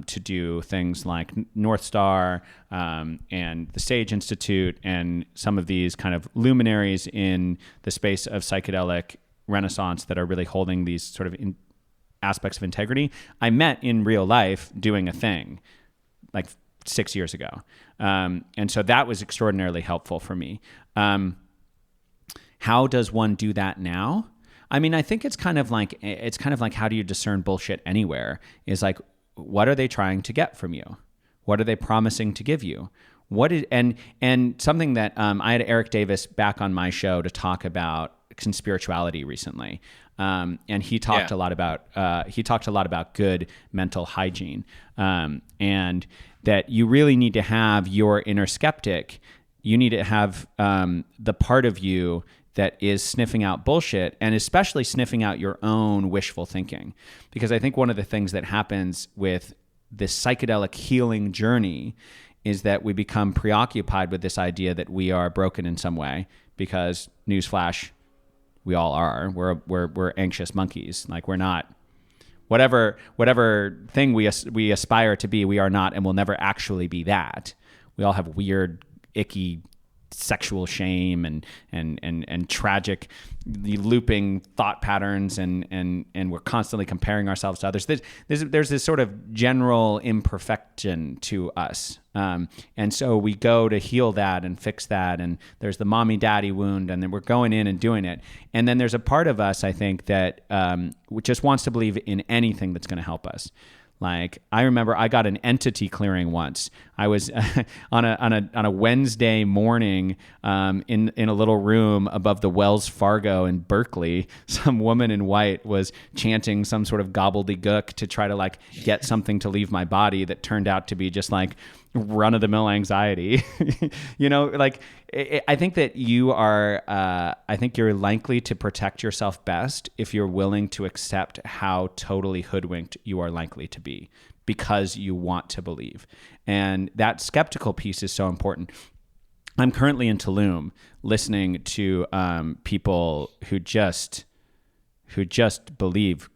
to do things like North Star and the Sage Institute and some of these kind of luminaries in the space of psychedelic renaissance that are really holding these sort of aspects of integrity, I met in real life doing a thing like 6 years ago. And so that was extraordinarily helpful for me. How does one do that now? I mean, I think it's kind of like how do you discern bullshit anywhere? Is like, what are they trying to get from you? What are they promising to give you? And something that I had Eric Davis back on my show to talk about conspirituality recently. And he talked a lot about good mental hygiene, and that you really need to have your inner skeptic. You need to have the part of you that is sniffing out bullshit, and especially sniffing out your own wishful thinking. Because I think one of the things that happens with this psychedelic healing journey is that we become preoccupied with this idea that we are broken in some way, because newsflash, we all are. We're anxious monkeys. Like, we're not whatever thing we aspire to be. We are not, and will never actually be that. We all have weird, icky sexual shame and tragic looping thought patterns, and we're constantly comparing ourselves to others. There's this sort of general imperfection to us, and so we go to heal that and fix that, and there's the mommy daddy wound, and then we're going in and doing it, and then there's a part of us, I think, that just wants to believe in anything that's going to help us. Like, I remember I got an entity clearing once. I was on a Wednesday morning in a little room above the Wells Fargo in Berkeley. Some woman in white was chanting some sort of gobbledygook to try to like get something to leave my body that turned out to be just like run-of-the-mill anxiety. I think that you are, I think you're likely to protect yourself best if you're willing to accept how totally hoodwinked you are likely to be, because you want to believe. And that skeptical piece is so important. I'm currently in Tulum listening to people who just believe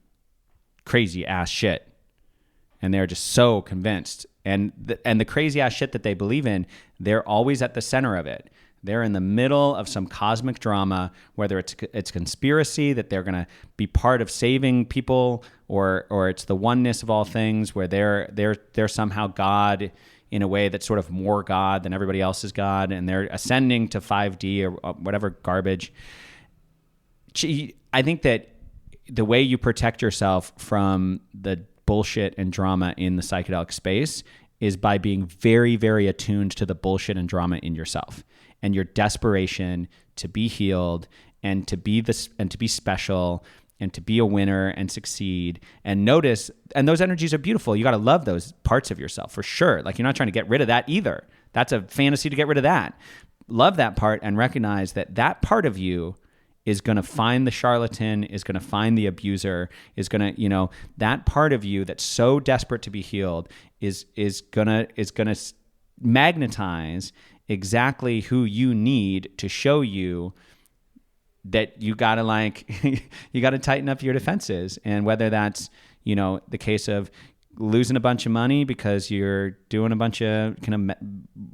crazy ass shit, and they're just so convinced. And the crazy ass shit that they believe in, they're always at the center of it. They're in the middle of some cosmic drama, whether it's conspiracy that they're going to be part of saving people, or it's the oneness of all things, where they're somehow God in a way that's sort of more God than everybody else is God, and they're ascending to 5D or whatever garbage. I think that the way you protect yourself from the bullshit and drama in the psychedelic space is by being very, very attuned to the bullshit and drama in yourself and your desperation to be healed and to be special and to be a winner and succeed and notice. And those energies are beautiful. You got to love those parts of yourself for sure. Like, you're not trying to get rid of that either. That's a fantasy to get rid of that. Love that part and recognize that that part of you is going to find the charlatan, is going to find the abuser, is going to, that part of you that's so desperate to be healed is going to magnetize exactly who you need to show you that you got to you got to tighten up your defenses. And whether that's, the case of losing a bunch of money because you're doing a bunch of kind of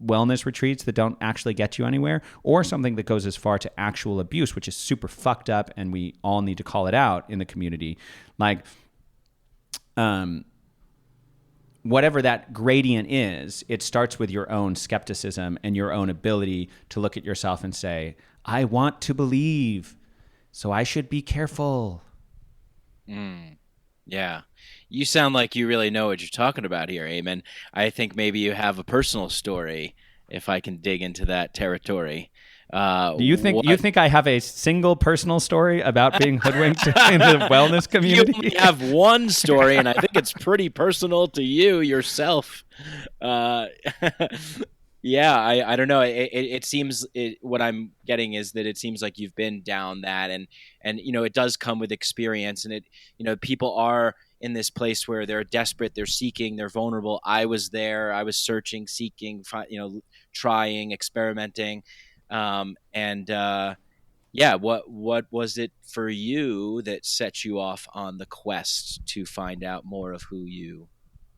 wellness retreats that don't actually get you anywhere, or something that goes as far to actual abuse, which is super fucked up, and we all need to call it out in the community. Whatever that gradient is, it starts with your own skepticism and your own ability to look at yourself and say, I want to believe, so I should be careful. Yeah. You sound like you really know what you're talking about here, Eamon. I think maybe you have a personal story, if I can dig into that territory. Do you think I have a single personal story about being hoodwinked in the wellness community? You only have one story, and I think it's pretty personal to you yourself. Yeah, I don't know. It seems what I'm getting is that it seems like you've been down that, and it does come with experience, and people are in this place where they're desperate, they're seeking, they're vulnerable. I was there. I was searching, seeking, trying, experimenting. What was it for you that set you off on the quest to find out more of who you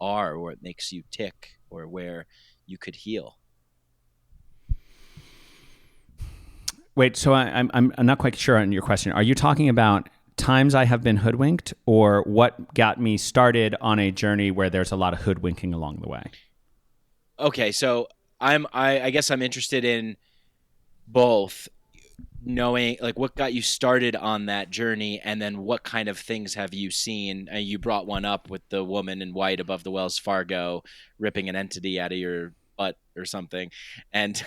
are, or what makes you tick, or where you could heal? Wait, so I'm not quite sure on your question. Are you talking about times I have been hoodwinked, or what got me started on a journey where there's a lot of hoodwinking along the way? Okay, so I guess I'm interested in both, knowing what got you started on that journey, and then what kind of things have you seen. You brought one up with the woman in white above the Wells Fargo ripping an entity out of your butt or something, and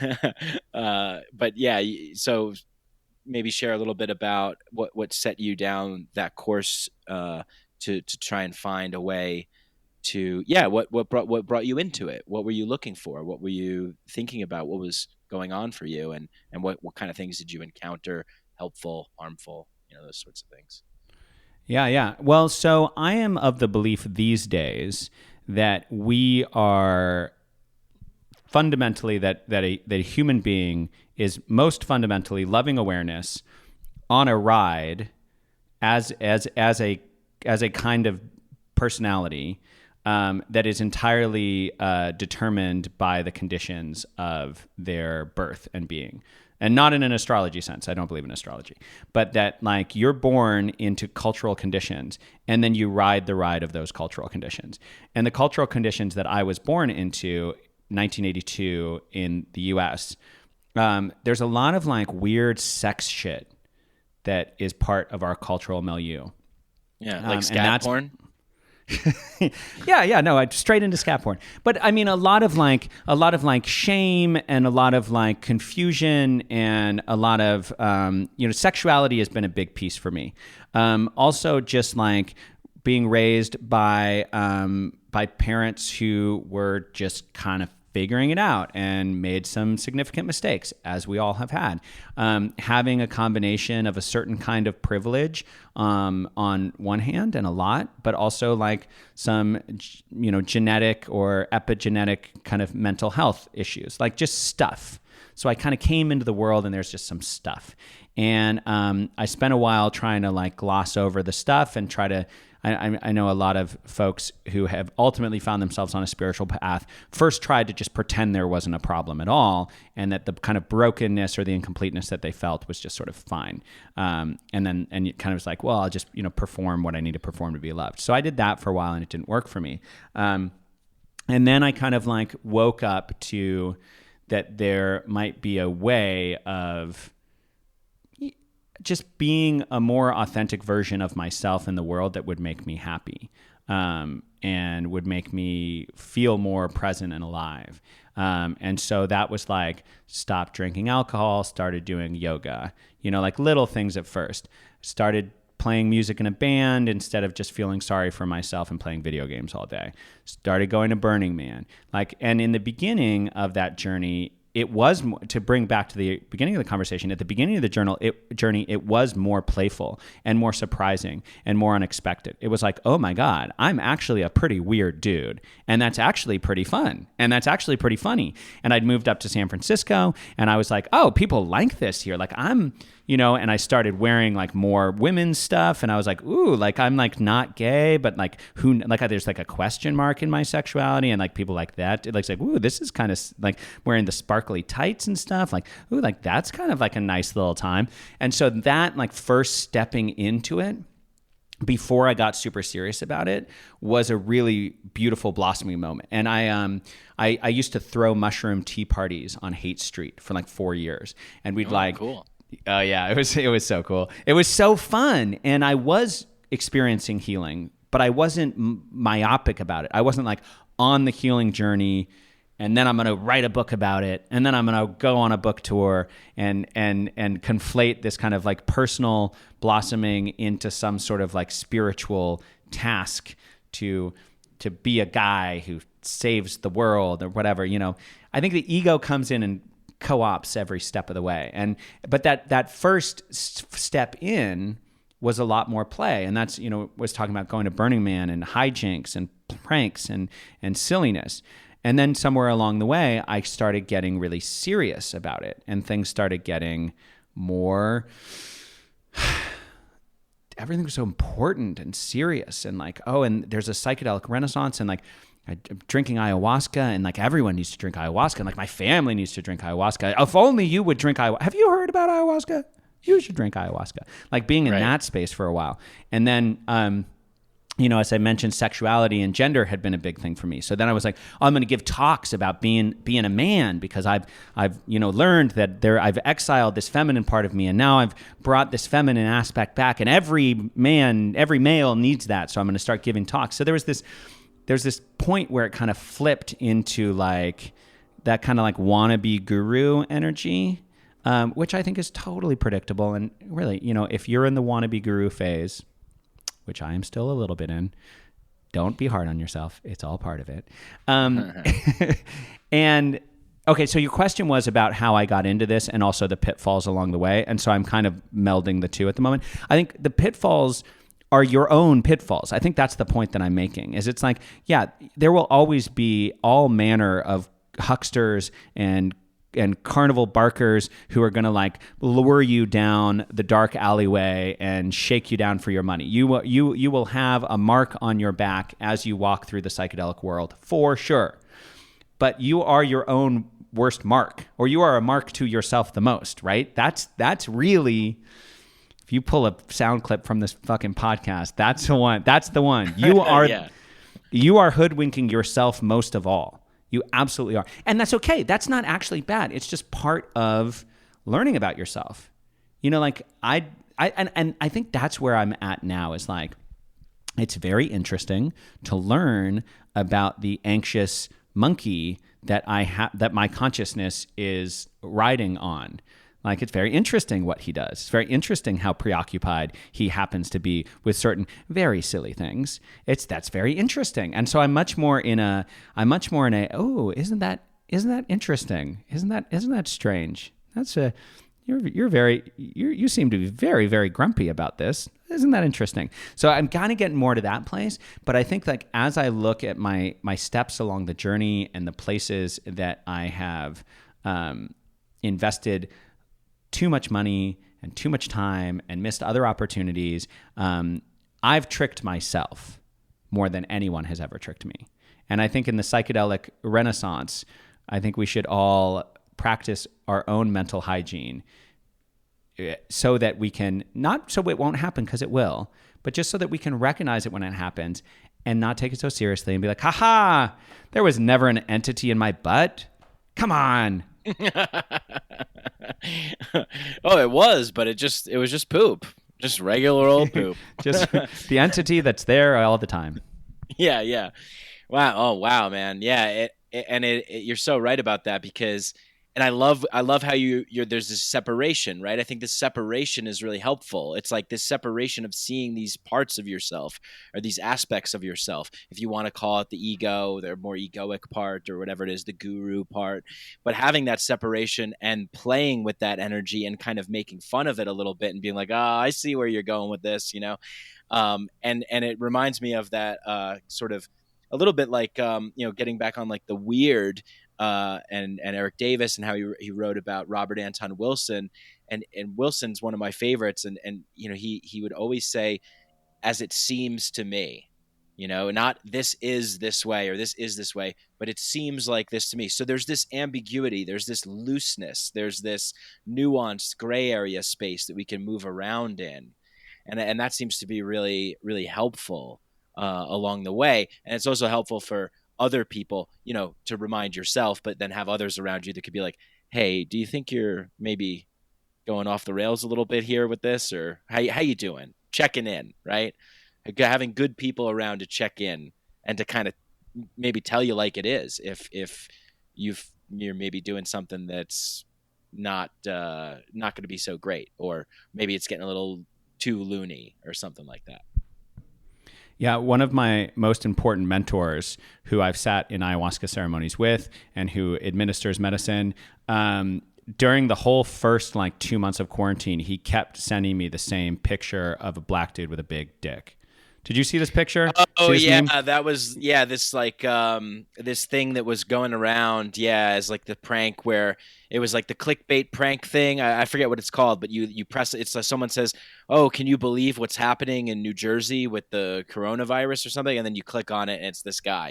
but yeah, so maybe share a little bit about what set you down that course to try and find a way to what brought you into it. What were you looking for? What were you thinking about? What was going on for you, and what kind of things did you encounter? Helpful, harmful, those sorts of things. Yeah. Well, so I am of the belief these days that we are fundamentally that a human being is most fundamentally loving awareness on a ride as a kind of personality that is entirely determined by the conditions of their birth and being. And not in an astrology sense. I don't believe in astrology. But that you're born into cultural conditions, and then you ride the ride of those cultural conditions. And the cultural conditions that I was born into 1982 in the US, there's a lot of weird sex shit that is part of our cultural milieu. Yeah, like scat porn? No, straight into scat porn. But I mean, a lot of shame, and a lot of confusion, and a lot of sexuality has been a big piece for me. Also, just being raised by parents who were just kind of figuring it out and made some significant mistakes, as we all have had. Having a combination of a certain kind of privilege on one hand, and a lot, but also some genetic or epigenetic kind of mental health issues, just stuff. So I kind of came into the world, and there's just some stuff. And I spent a while trying to like gloss over the stuff and try to, I know a lot of folks who have ultimately found themselves on a spiritual path first tried to just pretend there wasn't a problem at all, and that the kind of brokenness or the incompleteness that they felt was just sort of fine. And it kind of was like, well, I'll just, perform what I need to perform to be loved. So I did that for a while and it didn't work for me. And then I kind of like woke up to that there might be a way of just being a more authentic version of myself in the world that would make me happy, and would make me feel more present and alive. And so that was like, stopped drinking alcohol, started doing yoga, like little things at first. Started playing music in a band instead of just feeling sorry for myself and playing video games all day. Started going to Burning Man. And in the beginning of that journey, it was, to bring back to the beginning of the conversation, at the beginning of the journey, it was more playful and more surprising and more unexpected. It was like, oh my God, I'm actually a pretty weird dude. And that's actually pretty fun. And that's actually pretty funny. And I'd moved up to San Francisco and I was like, oh, people like this here. Like I'm, and I started wearing like more women's stuff. And I was like, ooh, like I'm like not gay, but like there's like a question mark in my sexuality. And like people like that, it's like, ooh, this is kind of like wearing the sparkly tights and stuff. Like, ooh, like that's kind of like a nice little time. And so that like first stepping into it, before I got super serious about it, was a really beautiful blossoming moment. And I used to throw mushroom tea parties on Haight Street for like 4 years. And we'd cool. Oh yeah, it was so cool. It was so fun, and I was experiencing healing, but I wasn't myopic about it. I wasn't like on the healing journey, and then I'm going to write a book about it, and then I'm going to go on a book tour and conflate this kind of like personal blossoming into some sort of like spiritual task to be a guy who saves the world or whatever. I think the ego comes in and co-ops every step of the way. But that first step in was a lot more play. And that's, was talking about going to Burning Man and hijinks and pranks and silliness. And then somewhere along the way, I started getting really serious about it, and things started getting more, everything was so important and serious, and like, oh, and there's a psychedelic renaissance, and like, I'm drinking ayahuasca, and like everyone needs to drink ayahuasca, and like my family needs to drink ayahuasca. If only you would drink ayahuasca. Have you heard about ayahuasca? You should drink ayahuasca. Like being in that space for a while. And then, as I mentioned, sexuality and gender had been a big thing for me. So then I was like, oh, I'm going to give talks about being a man, because I've learned that I've exiled this feminine part of me, and now I've brought this feminine aspect back, and every male needs that. So I'm going to start giving talks. So there's this point where it kind of flipped into like that kind of like wannabe guru energy, which I think is totally predictable. And really, if you're in the wannabe guru phase, which I am still a little bit in, don't be hard on yourself. It's all part of it. And okay, so your question was about how I got into this and also the pitfalls along the way. And so I'm kind of melding the two at the moment. I think the pitfalls are your own pitfalls. I think that's the point that I'm making, is it's like, yeah, there will always be all manner of hucksters and carnival barkers who are going to like lure you down the dark alleyway and shake you down for your money. You will have a mark on your back as you walk through the psychedelic world, for sure. But you are your own worst mark, or you are a mark to yourself the most, right? That's really... If you pull a sound clip from this fucking podcast, that's the one. That's the one. You are, you are hoodwinking yourself most of all. You absolutely are, and that's okay. That's not actually bad. It's just part of learning about yourself. Like I think that's where I'm at now. Is like, it's very interesting to learn about the anxious monkey that that my consciousness is riding on. Like, it's very interesting what he does. It's very interesting how preoccupied he happens to be with certain very silly things. That's very interesting. And so I'm much more in a, oh, isn't that interesting? Isn't that strange? You seem to be very, very grumpy about this. Isn't that interesting? So I'm kind of getting more to that place. But I think like as I look at my steps along the journey and the places that I have invested too much money and too much time and missed other opportunities. I've tricked myself more than anyone has ever tricked me. And I think in the psychedelic renaissance, I think we should all practice our own mental hygiene so that we can, not so it won't happen because it will, but just so that we can recognize it when it happens and not take it so seriously and be like, haha, there was never an entity in my butt. Come on. Oh, it was, but it was just poop. Just regular old poop. Just the entity that's there all the time. Yeah. Wow. Oh, wow, man. Yeah. You're so right about that because, and I love how there's this separation, right? I think this separation is really helpful. It's like this separation of seeing these parts of yourself or these aspects of yourself. If you want to call it the ego, the more egoic part or whatever it is, the guru part, but having that separation and playing with that energy and kind of making fun of it a little bit and being like, I see where you're going with this, you know? And it reminds me of that sort of a little bit like, getting back on like the weird, and Eric Davis and how he wrote about Robert Anton Wilson, and Wilson's one of my favorites, and he would always say, as it seems to me, not this is this way or this is this way, but it seems like this to me. So there's this ambiguity, there's this looseness, there's this nuanced gray area space that we can move around in, and that seems to be really, really helpful along the way, and it's also helpful for other people, to remind yourself, but then have others around you that could be like, hey, do you think you're maybe going off the rails a little bit here with this? Or how you doing? Checking in, right? Having good people around to check in and to kind of maybe tell you like it is if you're maybe doing something that's not going to be so great, or maybe it's getting a little too loony or something like that. Yeah, one of my most important mentors who I've sat in ayahuasca ceremonies with and who administers medicine, during the whole first 2 months of quarantine, he kept sending me the same picture of a black dude with a big dick. Did you see this picture? Oh yeah, meme? That was this this thing that was going around, as like the prank where it was like the clickbait prank thing. I forget what it's called, but you press it. It's like someone says, "Oh, can you believe what's happening in New Jersey with the coronavirus or something?" And then you click on it, and it's this guy.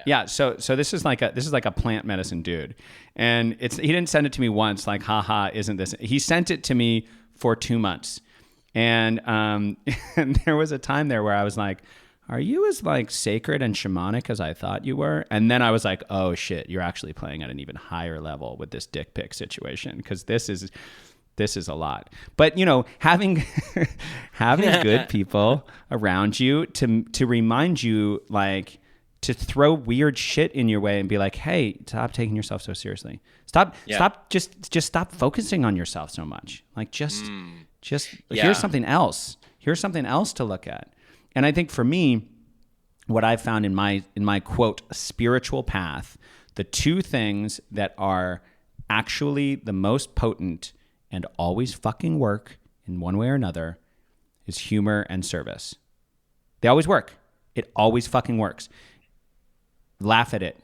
Yeah. So this is like a plant medicine dude, and he didn't send it to me once. Like, haha, isn't this? He sent it to me for 2 months. And and there was a time there where I was like, are you as sacred and shamanic as I thought you were? And then I was like, oh shit, you're actually playing at an even higher level with this dick pic situation, because this is a lot. But having good people around you to remind you, to throw weird shit in your way and be like, hey, stop taking yourself so seriously. Stop stop focusing on yourself so much. Here's something else. Here's something else to look at. And I think for me, what I've found in my quote spiritual path, the two things that are actually the most potent and always fucking work in one way or another is humor and service. They always work. It always fucking works. Laugh at it.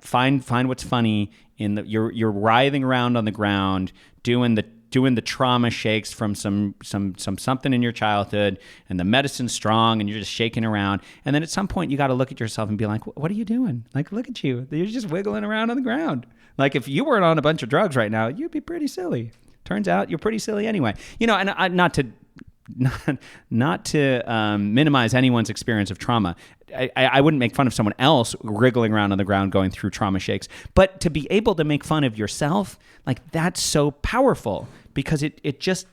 Find what's funny in you're writhing around on the ground doing the trauma shakes from some something in your childhood, and the medicine's strong and you're just shaking around, and then at some point you got to look at yourself and be like, what are you doing? Look at you, you're just wiggling around on the ground. If you weren't on a bunch of drugs right now, you'd be pretty silly. Turns out you're pretty silly anyway. And not to minimize anyone's experience of trauma. I wouldn't make fun of someone else wriggling around on the ground going through trauma shakes, but to be able to make fun of yourself, that's so powerful, because it just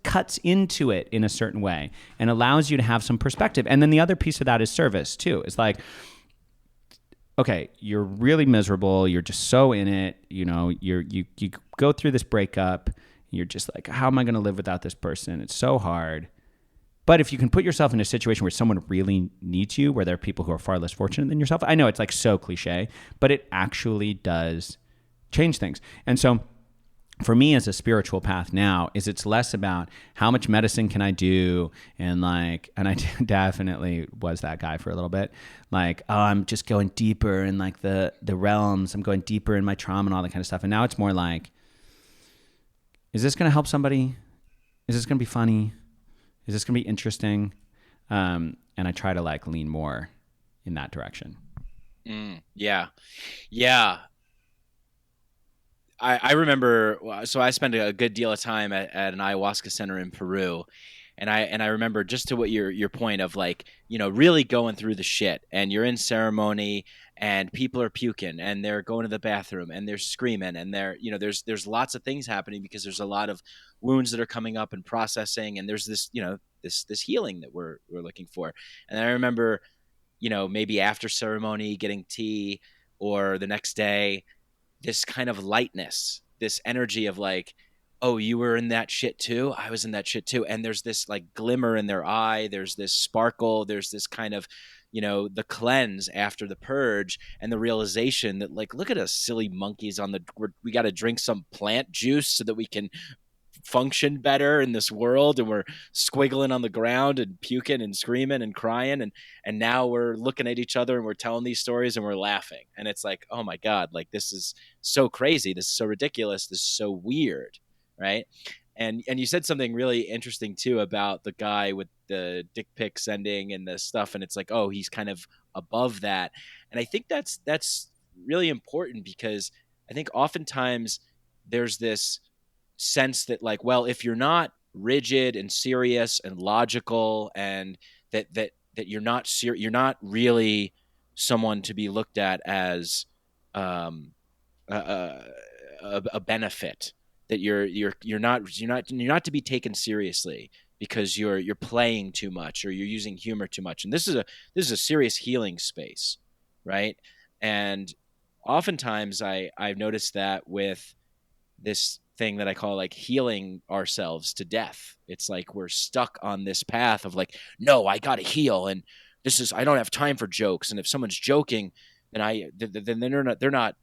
cuts into it in a certain way and allows you to have some perspective. And then the other piece of that is service too. It's okay, you're really miserable. You're just so in it. You go through this breakup. You're just like, how am I going to live without this person? It's so hard. But if you can put yourself in a situation where someone really needs you, where there are people who are far less fortunate than yourself, I know it's so cliche, but it actually does change things. And so for me as a spiritual path now it's less about how much medicine can I do, and I definitely was that guy for a little bit. I'm just going deeper in the realms. I'm going deeper in my trauma and all that kind of stuff. And now it's more is this going to help somebody? Is this going to be funny? Is this going to be interesting? And I try to like lean more in that direction. Yeah. I remember, so I spent a good deal of time at an ayahuasca center in Peru. And I remember, just to what your point of like, really going through the shit, and you're in ceremony and people are puking and they're going to the bathroom and they're screaming and there's lots of things happening because there's a lot of wounds that are coming up and processing, and there's this, this healing that we're looking for. And I remember, maybe after ceremony getting tea, or the next day, this kind of lightness, this energy of like, oh, you were in that shit too? I was in that shit too. And there's this like glimmer in their eye. There's this sparkle. There's this kind of, the cleanse after the purge, and the realization that like, look at us silly monkeys we got to drink some plant juice so that we can function better in this world, and we're squiggling on the ground and puking and screaming and crying, and now we're looking at each other and we're telling these stories and we're laughing, and it's like, oh my God, like this is so crazy, this is so ridiculous, this is so weird, right? And you said something really interesting too about the guy with the dick pic sending and the stuff, and it's like, oh, he's kind of above that. And I think that's really important, because I think oftentimes there's this sense that like, well, if you're not rigid and serious and logical, and that you're not really someone to be looked at as a benefit, that you're not to be taken seriously because you're playing too much or you're using humor too much. And this is a serious healing space, right? And oftentimes I've noticed that with this thing that I call like healing ourselves to death. It's like we're stuck on this path of like, no, I got to heal, and I don't have time for jokes. And if someone's joking, then they're not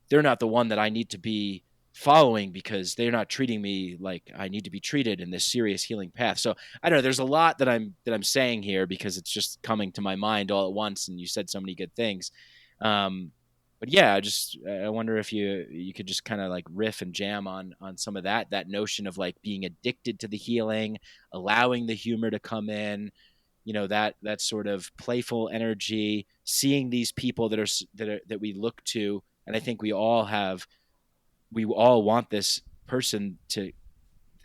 the one that I need to be following, because they're not treating me like I need to be treated in this serious healing path. So I don't know, there's a lot that I'm saying here because it's just coming to my mind all at once, and you said so many good things. But yeah, I wonder if you could just kind of like riff and jam on some of that notion of like being addicted to the healing, allowing the humor to come in, that sort of playful energy, seeing these people that we look to. And I think we all want this person,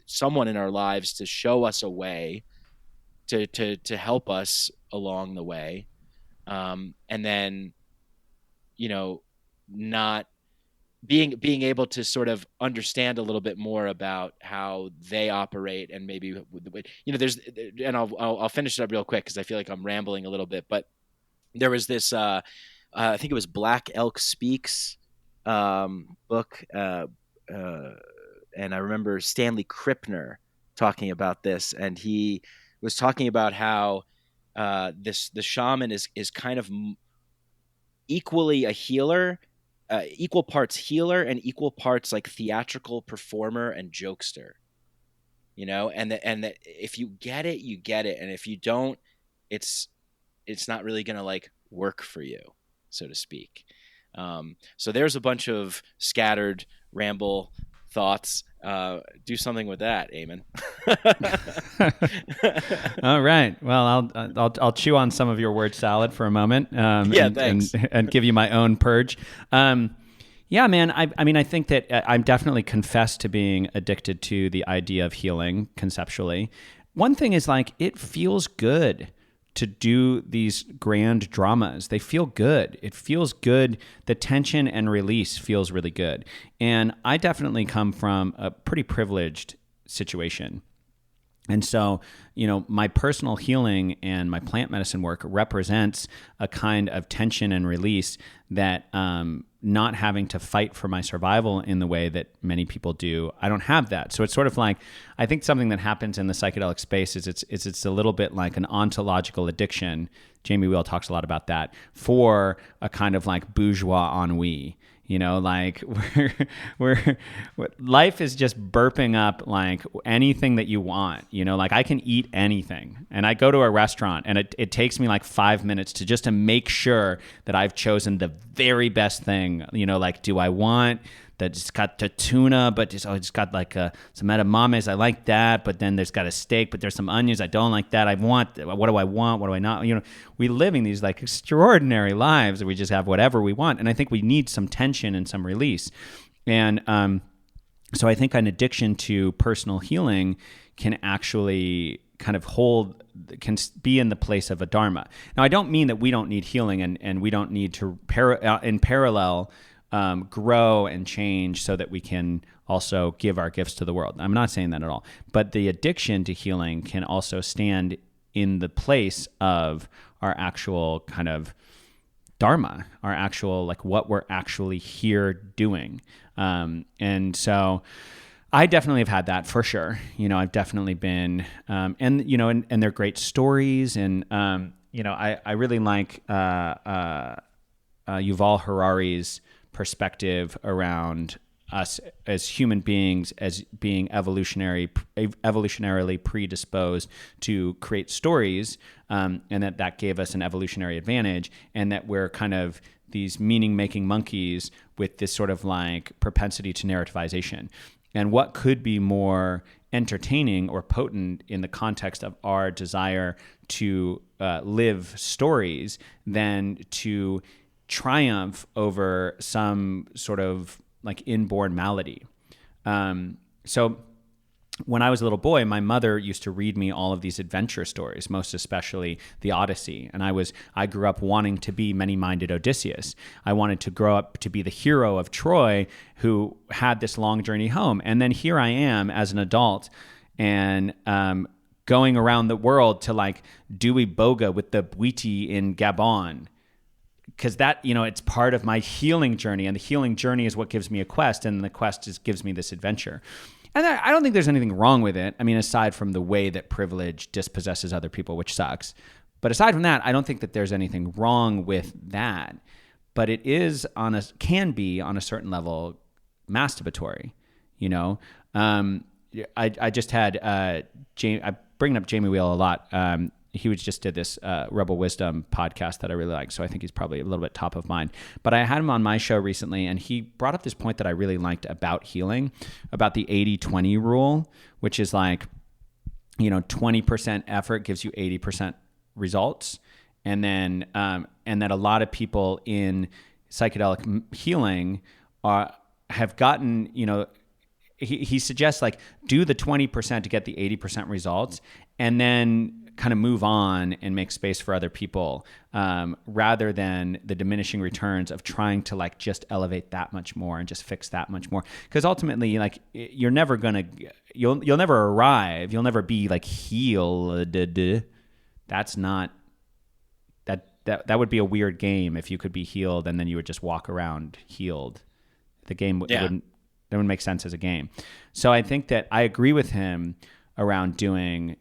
someone in our lives to show us a way, to help us along the way. And then, not being able to sort of understand a little bit more about how they operate, and maybe, and I'll finish it up real quick because I feel like I'm rambling a little bit, but there was this, I think it was Black Elk Speaks book, and I remember Stanley Krippner talking about this, and he was talking about how the shaman is kind of equally a healer, equal parts healer and equal parts like theatrical performer and jokester, and that if you get it, you get it, and if you don't, it's not really gonna like work for you, so to speak. So there's a bunch of scattered ramble thoughts. Do something with that, Eamon. All right. Well, I'll chew on some of your word salad for a moment. Thanks. And give you my own purge. Yeah, man. I mean, I think that I'm definitely confessed to being addicted to the idea of healing conceptually. One thing is like, it feels good to do these grand dramas. They feel good. It feels good. The tension and release feels really good. And I definitely come from a pretty privileged situation. And so, my personal healing and my plant medicine work represents a kind of tension and release that not having to fight for my survival in the way that many people do. I don't have that. So it's sort of like, I think something that happens in the psychedelic space is it's a little bit like an ontological addiction. Jamie Wheal talks a lot about that, for a kind of like bourgeois ennui. Like we're life is just burping up like anything that you want, like I can eat anything, and I go to a restaurant and it takes me like 5 minutes to make sure that I've chosen the very best thing, like, do I want that's got the tuna, but it's got like some edamames. I like that, but then there's got a steak, but there's some onions. I don't like that. What do I want? What do I not? We living these like extraordinary lives, and we just have whatever we want. And I think we need some tension and some release. And so I think an addiction to personal healing can actually kind of can be in the place of a dharma. Now, I don't mean that we don't need healing and we don't need to in parallel grow and change so that we can also give our gifts to the world. I'm not saying that at all. But the addiction to healing can also stand in the place of our actual kind of dharma, our actual, like what we're actually here doing. And so I definitely have had that for sure. I've definitely been, and they're great stories. And, I really like Yuval Harari's perspective around us as human beings as being evolutionarily predisposed to create stories, and that gave us an evolutionary advantage, and that we're kind of these meaning-making monkeys with this sort of like propensity to narrativization. And what could be more entertaining or potent in the context of our desire to live stories than to triumph over some sort of like inborn malady. So when I was a little boy, my mother used to read me all of these adventure stories, most especially the Odyssey. And I grew up wanting to be many-minded Odysseus. I wanted to grow up to be the hero of Troy who had this long journey home. And then here I am as an adult and going around the world to like do Iboga with the Bwiti in Gabon. Because that, it's part of my healing journey. And the healing journey is what gives me a quest. And the quest gives me this adventure. And I don't think there's anything wrong with it. I mean, aside from the way that privilege dispossesses other people, which sucks. But aside from that, I don't think that there's anything wrong with that. But it is can be on a certain level masturbatory, I just had I bring up Jamie Wheal a lot. He just did this Rebel Wisdom podcast that I really like, so I think he's probably a little bit top of mind. But I had him on my show recently, and he brought up this point that I really liked about healing, about the 80-20 rule, which is like, 20% effort gives you 80% results. And then, and that a lot of people in psychedelic healing have gotten, he suggests like do the 20% to get the 80% results, and then kind of move on and make space for other people, rather than the diminishing returns of trying to like just elevate that much more and just fix that much more. Because ultimately, like you'll never arrive. You'll never be like healed. That's not that would be a weird game if you could be healed and then you would just walk around healed. The game wouldn't make sense as a game. So I think that I agree with him around doing,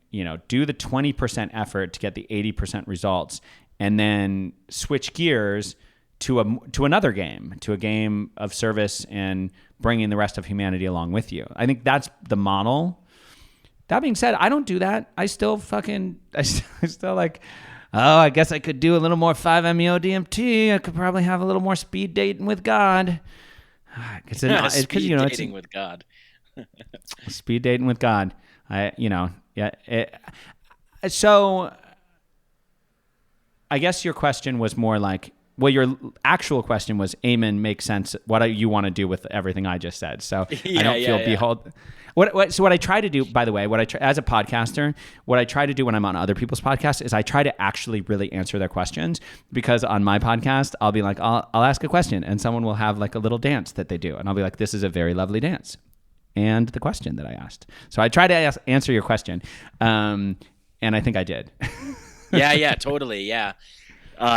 do the 20% effort to get the 80% results, and then switch gears to another game, to a game of service and bringing the rest of humanity along with you. I think that's the model. That being said, I don't do that. I still like, I guess I could do a little more 5-MeO DMT. I could probably have a little more speed dating with God. Speed dating with God. Speed dating with God. So I guess your question was more like, well, your actual question was, Eamon, makes sense. What do you want to do with everything I just said? So I don't feel behold. So what I try to do, by the way, as a podcaster, what I try to do when I'm on other people's podcasts is I try to actually really answer their questions, because on my podcast, I'll be like, I'll ask a question and someone will have like a little dance that they do. And I'll be like, this is a very lovely dance. And the question that I asked. So I try to answer your question. And I think I did. Yeah, totally. Yeah.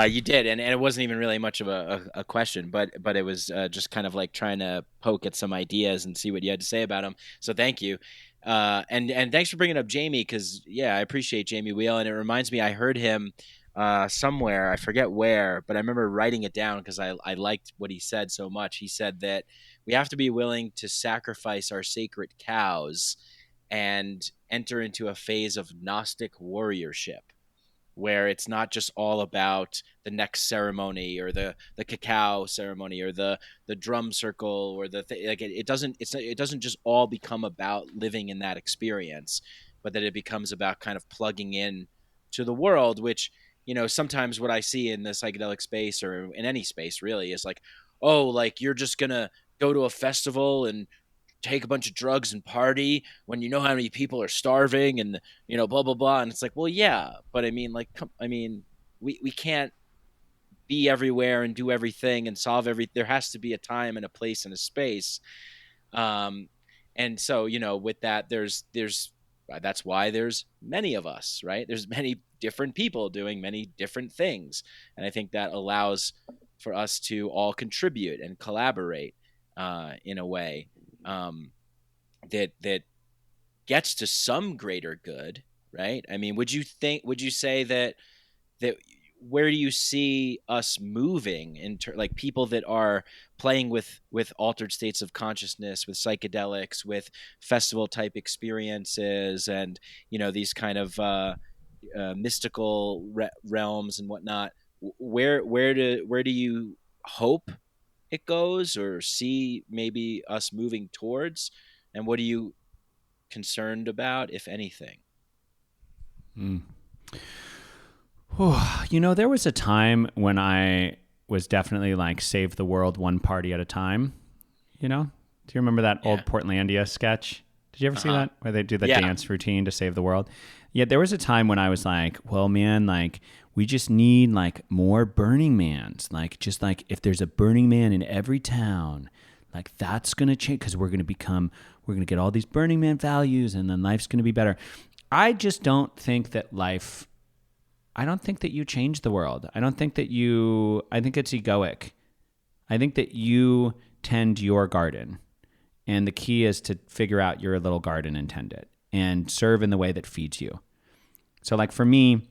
You did. And it wasn't even really much of a question, but it was just kind of like trying to poke at some ideas and see what you had to say about them. So thank you. And thanks for bringing up Jamie, because, I appreciate Jamie Wheal. And it reminds me, I heard him somewhere, I forget where, but I remember writing it down because I liked what he said so much. He said that we have to be willing to sacrifice our sacred cows and enter into a phase of Gnostic warriorship, where it's not just all about the next ceremony or the cacao ceremony or the drum circle or it doesn't just all become about living in that experience, but that it becomes about kind of plugging in to the world, which, you know, sometimes what I see in the psychedelic space or in any space really is like, oh, like you're just gonna go to a festival and take a bunch of drugs and party when you know how many people are starving and, you know, blah, blah, blah. And it's like, well, yeah, but I mean, like, we can't be everywhere and do everything and solve there has to be a time and a place and a space. And so, you know, with that, that's why there's many of us, right? There's many different people doing many different things. And I think that allows for us to all contribute and collaborate in a way that gets to some greater good, right? I mean, would you say that where do you see us moving like people that are playing with altered states of consciousness, with psychedelics, with festival type experiences, and, you know, these kind of mystical realms and whatnot? Where do you hope it goes, or see maybe us moving towards, and what are you concerned about, if anything? You know, there was a time when I was definitely like save the world one party at a time. You know, do you remember that old Portlandia sketch? Did you ever see that, where they do the dance routine to save the world? Yeah, there was a time when I was like, well, man, like we just need like more Burning Mans. Like, just like if there's a Burning Man in every town, like that's going to change, because we're going to get all these Burning Man values, and then life's going to be better. I just don't think that I don't think that you change the world. I think it's egoic. I think that you tend your garden, and the key is to figure out your little garden and tend it and serve in the way that feeds you. So like for me,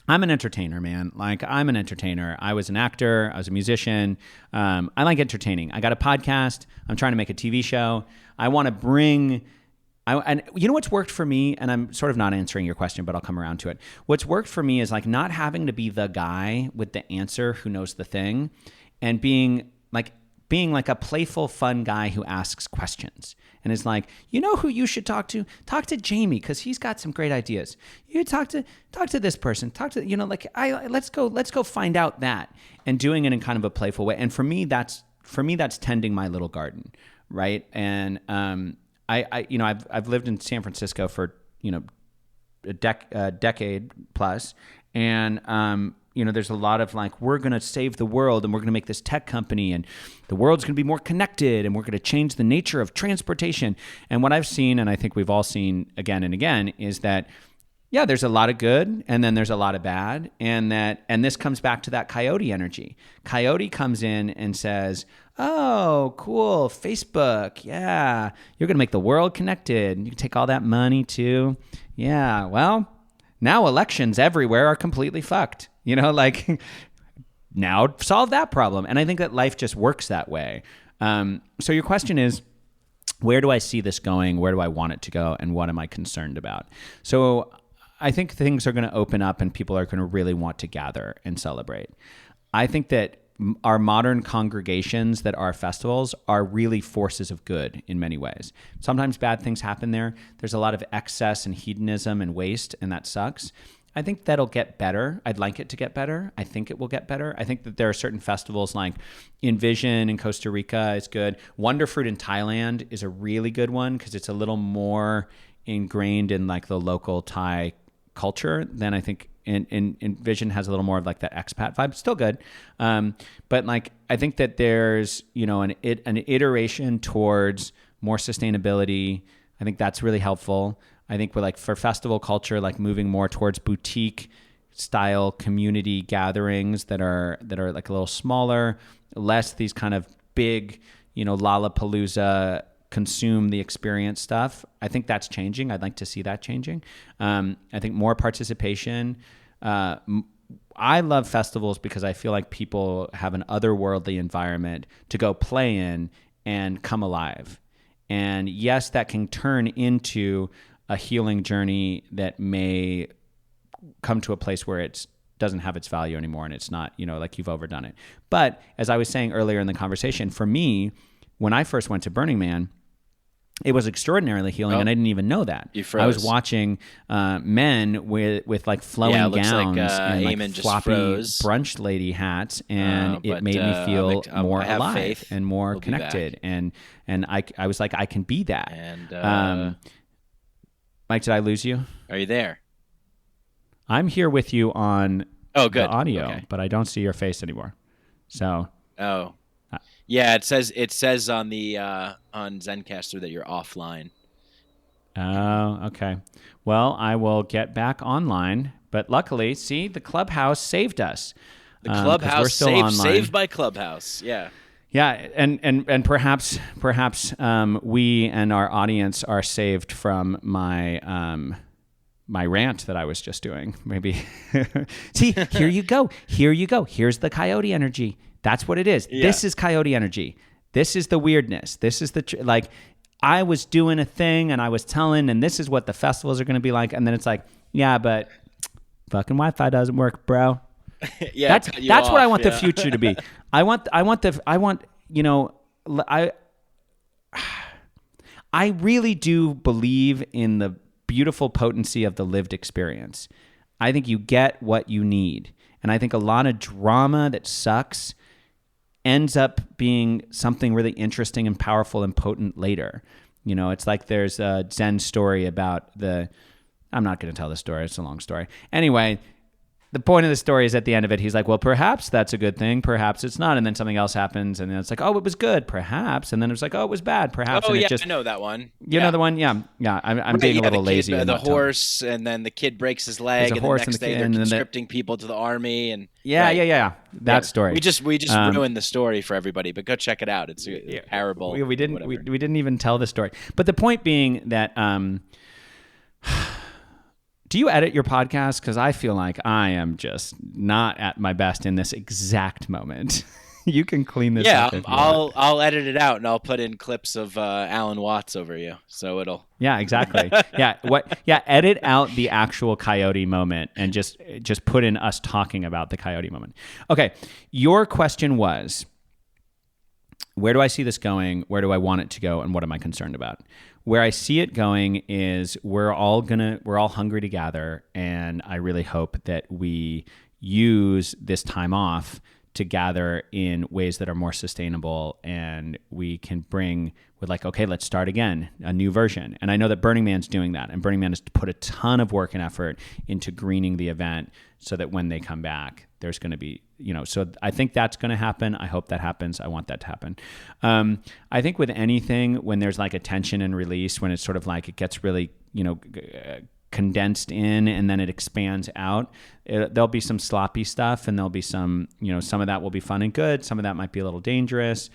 I'm an entertainer, man. Like I'm an entertainer. I was an actor. I was a musician. I like entertaining. I got a podcast. I'm trying to make a TV show. I want to bring... and you know what's worked for me, and I'm sort of not answering your question, but I'll come around to it. What's worked for me is like not having to be the guy with the answer who knows the thing, and being like a playful, fun guy who asks questions and is like, you know who you should talk to? Talk to Jamie, because he's got some great ideas. You talk to this person. Talk to, you know, like let's go find out that, and doing it in kind of a playful way. And for me, that's tending my little garden, right? And I've lived in San Francisco for, you know, a decade plus, and you know, there's a lot of like, we're going to save the world, and we're going to make this tech company, and the world's going to be more connected, and we're going to change the nature of transportation. And what I've seen, and I think we've all seen again and again, is that yeah, there's a lot of good, and then there's a lot of bad, and this comes back to that coyote energy. Coyote comes in and says, oh, cool, Facebook, yeah, you're going to make the world connected, and you can take all that money too. Yeah, well, now elections everywhere are completely fucked. You know, like, now solve that problem. And I think that life just works that way. So your question is, where do I see this going? Where do I want it to go? And what am I concerned about? So I think things are going to open up, and people are going to really want to gather and celebrate. I think that our modern congregations that are festivals are really forces of good in many ways. Sometimes bad things happen there. There's a lot of excess and hedonism and waste, and that sucks. I think that'll get better. I'd like it to get better. I think it will get better. I think that there are certain festivals like Envision in Costa Rica is good. Wonderfruit in Thailand is a really good one because it's a little more ingrained in like the local Thai culture than I think Envision has a little more of like that expat vibe. Still good. But like, I think that there's, you know, an iteration towards more sustainability. I think that's really helpful. I think we're like, for festival culture, like moving more towards boutique style community gatherings that are like a little smaller, less these kind of big, you know, Lollapalooza, consume the experience stuff. I think that's changing. I'd like to see that changing. I think more participation. I love festivals because I feel like people have an otherworldly environment to go play in and come alive. And yes, that can turn into a healing journey that may come to a place where it doesn't have its value anymore, and it's not, like you've overdone it. But as I was saying earlier in the conversation, for me, when I first went to Burning Man, it was extraordinarily healing, and I didn't even know that. You froze. I was watching men with like flowing gowns and like Eamon just floppy froze. brunch lady hats, and it made me feel more alive faith. and more We'll be connected. And I was like, I can be that. And Mike, did I lose you? are you there? I'm here with you on good. the audio, Okay. but I don't see your face anymore. So. Oh. Yeah, it says on the on Zencaster that you're offline. Oh, okay. Well, I will get back online, but luckily, see, the Clubhouse saved us. The 'cause Clubhouse we're still online. saved by Clubhouse. Yeah. Yeah, and perhaps we and our audience are saved from my my rant that I was just doing. Maybe. See, here you go. Here's the coyote energy. That's what it is. Yeah. This is coyote energy. This is the weirdness. This is the I was doing a thing and I was telling, and this is what the festivals are going to be like. And then it's like, yeah, but fucking Wi-Fi doesn't work, bro. Yeah. That's what I want the future to be. I really do believe in the beautiful potency of the lived experience. I think you get what you need. And I think a lot of drama that sucks ends up being something really interesting and powerful and potent later. It's like there's a Zen story about I'm not going to tell the story. It's a long story. Anyway, the point of the story is at the end of it, he's like, well, perhaps that's a good thing. Perhaps it's not. And then something else happens. And then it's like, oh, it was good. Perhaps. And then it's like, oh, it was bad. Perhaps. Oh, and I know that one. You know the one? Yeah. Yeah. I'm being a little lazy. The horse, and then the kid breaks his leg, and the next day they're conscripting people to the army. And Yeah. That story. We just ruined the story for everybody, but go check it out. It's a parable. We didn't even tell the story. But the point being that do you edit your podcast? Because I feel like I am just not at my best in this exact moment. You can clean this up. Yeah, I'll edit it out, and I'll put in clips of Alan Watts over you, so it'll. Yeah, exactly. Edit out the actual coyote moment and just put in us talking about the coyote moment. Okay, your question was, where do I see this going? Where do I want it to go? And what am I concerned about? Where I see it going is we're all hungry to gather, and I really hope that we use this time off to gather in ways that are more sustainable, and we can bring with okay, let's start again, a new version. And I know that Burning Man's doing that, and Burning Man has put a ton of work and effort into greening the event so that when they come back, there's going to be, so I think that's going to happen. I hope that happens. I want that to happen. I think with anything, when there's a tension and release, when it's sort of it gets really, condensed in and then it expands out, there'll be some sloppy stuff, and there'll be some, some of that will be fun and good. Some of that might be a little dangerous.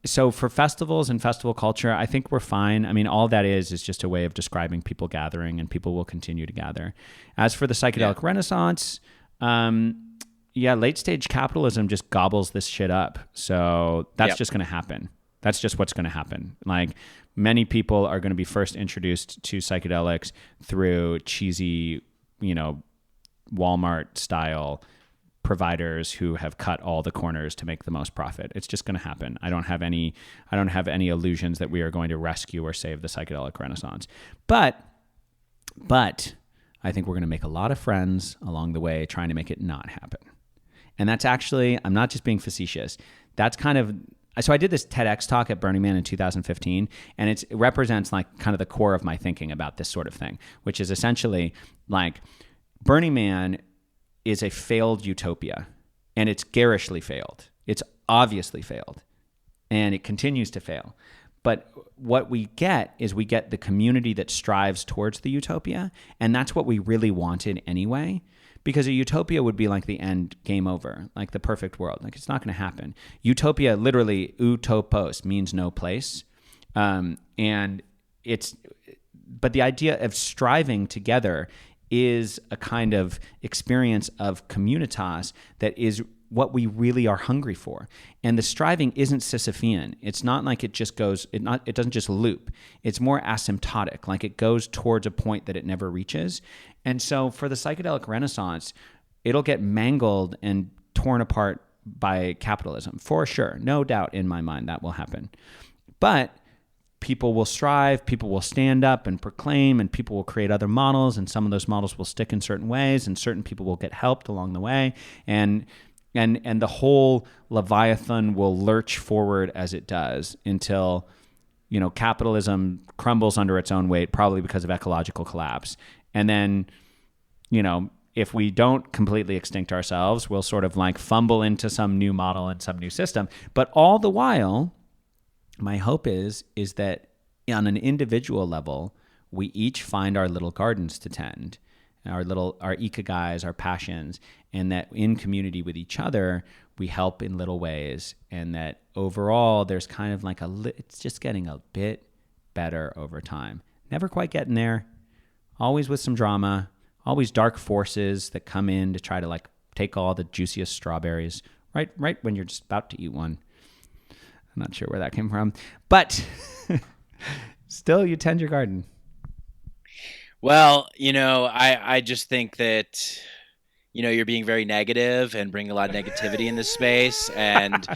So for festivals and festival culture, I think we're fine. I mean, all that is just a way of describing people gathering, and people will continue to gather. As for the psychedelic renaissance, late stage capitalism just gobbles this shit up. So that's just going to happen. That's just what's going to happen. Many people are going to be first introduced to psychedelics through cheesy, Walmart style providers who have cut all the corners to make the most profit. It's just going to happen. I don't have any illusions that we are going to rescue or save the psychedelic renaissance. But I think we're going to make a lot of friends along the way trying to make it not happen. And that's actually, I'm not just being facetious. That's so I did this TEDx talk at Burning Man in 2015, and it represents kind of the core of my thinking about this sort of thing, which is essentially Burning Man is a failed utopia, and it's garishly failed. It's obviously failed, and it continues to fail. But what we get is the community that strives towards the utopia, and that's what we really wanted anyway, because a utopia would be the end, game over, the perfect world. It's not going to happen. Utopia, literally, utopos, means no place. But the idea of striving together is a kind of experience of communitas that is what we really are hungry for. And the striving isn't Sisyphean. It's not like it just goes, it doesn't just loop. It's more asymptotic, like it goes towards a point that it never reaches. And so for the psychedelic renaissance, it'll get mangled and torn apart by capitalism, for sure. No doubt in my mind that will happen. But people will strive, people will stand up and proclaim, and people will create other models, and some of those models will stick in certain ways, and certain people will get helped along the way. And the whole Leviathan will lurch forward as it does until, capitalism crumbles under its own weight, probably because of ecological collapse. And then, if we don't completely extinct ourselves, we'll sort of like fumble into some new model and some new system. But all the while, my hope is that on an individual level, we each find our little gardens to tend, our ikagais, our passions, and that in community with each other, we help in little ways. And that overall, there's kind of like it's just getting a bit better over time. Never quite getting there, always with some drama, always dark forces that come in to try to like take all the juiciest strawberries right when you're just about to eat one. I'm not sure where that came from, but still you tend your garden. Well, I just think that, you're being very negative and bringing a lot of negativity in this space. And,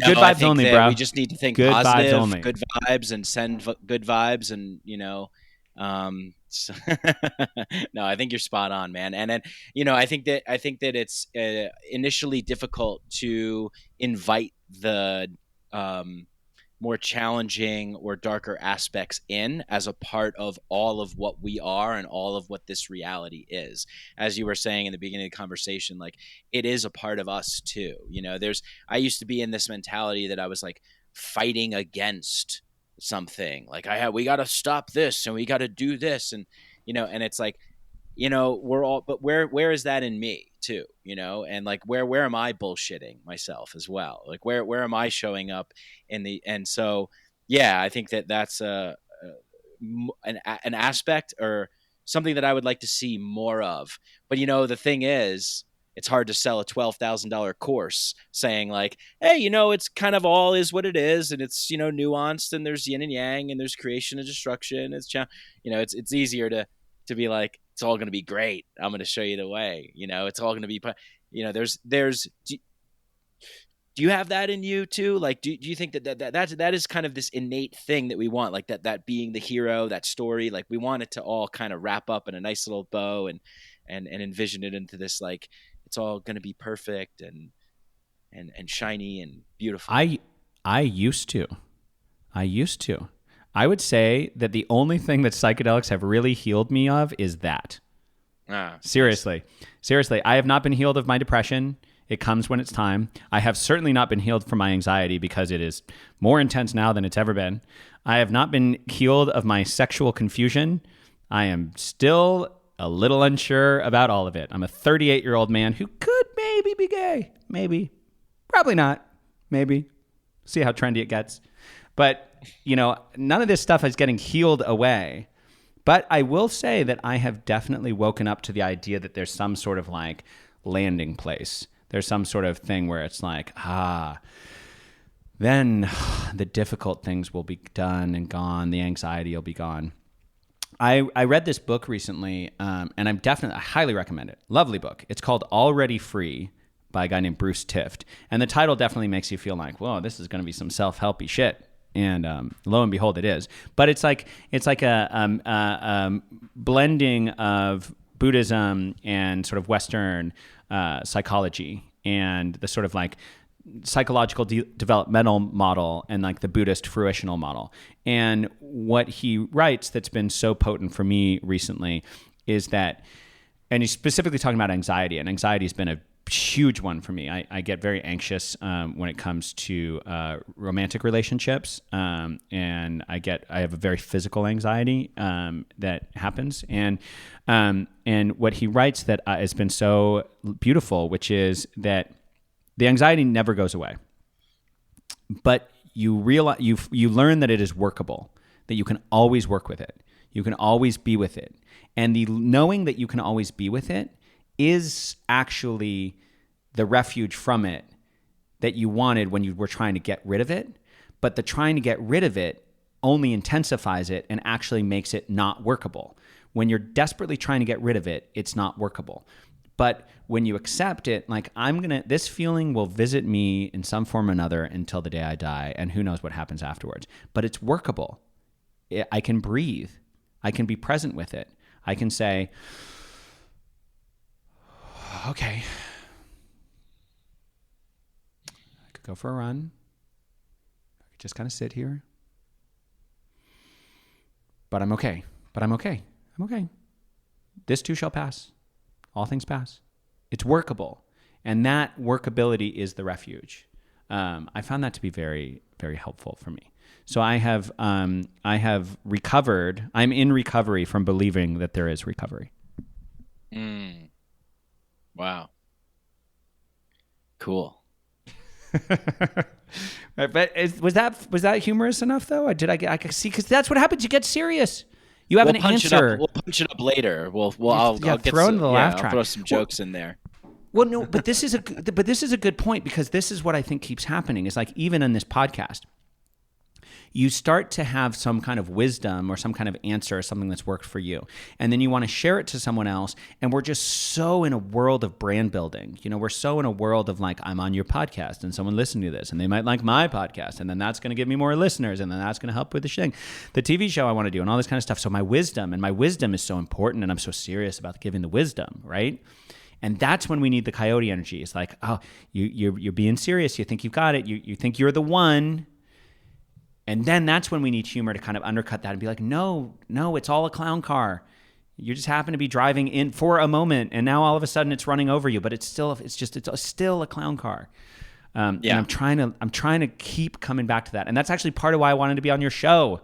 good vibes I think only, that bro. we just need to think Good positive, vibes only. good vibes, and send good vibes. And, no, I think you're spot on, man. And then, I think that it's initially difficult to invite the more challenging or darker aspects in as a part of all of what we are and all of what this reality is. As you were saying in the beginning of the conversation, like it is a part of us too. I used to be in this mentality that I was like fighting against something, like we got to stop this and we got to do this, and and it's like, we're all, but where is that in me too, and like where am I bullshitting myself as well, like where am I showing up and so yeah, I think that's an aspect or something that I would like to see more of. But the thing is, it's hard to sell a $12,000 course saying like, hey, it's kind of all is what it is, and it's nuanced, and there's yin and yang, and there's creation and destruction. It's easier to be like, it's all going to be great. I'm going to show you the way. It's all going to be, there's. Do you have that in you too? Like, do you think that is kind of this innate thing that we want, like that being the hero, that story, like we want it to all kind of wrap up in a nice little bow and envision it into this, like, it's all going to be perfect and shiny and beautiful. I used to. I would say that the only thing that psychedelics have really healed me of is that. Seriously. I have not been healed of my depression. It comes when it's time. I have certainly not been healed from my anxiety because it is more intense now than it's ever been. I have not been healed of my sexual confusion. I am still a little unsure about all of it. I'm a 38-year-old man who could maybe be gay. Maybe. Probably not. Maybe. See how trendy it gets. But, none of this stuff is getting healed away. But I will say that I have definitely woken up to the idea that there's some sort of like landing place. There's some sort of thing where it's like, then the difficult things will be done and gone. The anxiety will be gone. I read this book recently, and I highly recommend it. Lovely book. It's called Already Free by a guy named Bruce Tift. And the title definitely makes you feel like, whoa, this is going to be some self-helpy shit. And lo and behold, it is. But it's like a blending of Buddhism and sort of Western psychology and the sort of like psychological developmental model and like the Buddhist fruitional model. And what he writes that's been so potent for me recently is that, and he's specifically talking about anxiety, and anxiety has been a huge one for me. I get very anxious when it comes to romantic relationships, and I have a very physical anxiety that happens. And what he writes that has been so beautiful, which is that the anxiety never goes away, but you realize you learn that it is workable, that you can always work with it, you can always be with it, and the knowing that you can always be with it is actually the refuge from it that you wanted when you were trying to get rid of it. But the trying to get rid of it only intensifies it and actually makes it not workable. When you're desperately trying to get rid of it, it's not workable. But when you accept it, like this feeling will visit me in some form or another until the day I die, and who knows what happens afterwards. But it's workable. I can breathe. I can be present with it. I can say, okay, I could go for a run. I could just kind of sit here. But I'm okay. I'm okay. This too shall pass. All things pass. It's workable. And that workability is the refuge. I found that to be very, very helpful for me. So I have recovered. I'm in recovery from believing that there is recovery. Wow. Cool. But was that humorous enough though? I see, because that's what happens. You get serious. You have an answer. We'll punch it up later. I'll get throw in the laugh track. I'll throw some jokes in there. Well, no, but this is a good point, because this is what I think keeps happening. Is like, even in this podcast, you start to have some kind of wisdom or some kind of answer or something that's worked for you. And then you want to share it to someone else. And we're just so in a world of brand building. We're so in a world of like, I'm on your podcast and someone listened to this and they might like my podcast. And then that's going to give me more listeners. And then that's going to help with the TV show I want to do and all this kind of stuff. So my wisdom is so important, and I'm so serious about giving the wisdom, right? And that's when we need the coyote energy. It's like, oh, you're being serious. You think you've got it. You think you're the one. And then that's when we need humor to kind of undercut that and be like, no, it's all a clown car. You just happen to be driving in for a moment, and now all of a sudden it's running over you, but it's still a clown car. And I'm trying to keep coming back to that. And that's actually part of why I wanted to be on your show.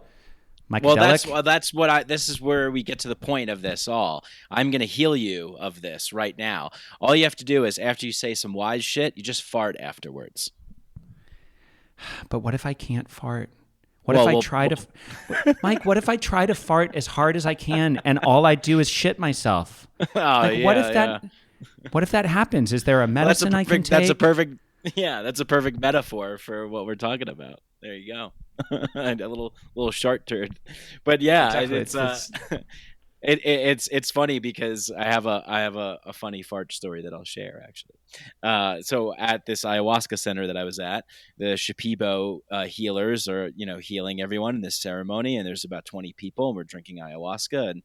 This is where we get to the point of this all. I'm going to heal you of this right now. All you have to do is, after you say some wise shit, you just fart afterwards. But what if I can't fart? What if I try to fart as hard as I can and all I do is shit myself? What if that happens? Is there a medicine I can take? That's a perfect metaphor for what we're talking about. There you go. A little short turd. But yeah, exactly. It's funny because I have a funny fart story that I'll share actually. So at this ayahuasca center that I was at, the Shipibo healers are healing everyone in this ceremony, and there's about 20 people, and we're drinking ayahuasca, and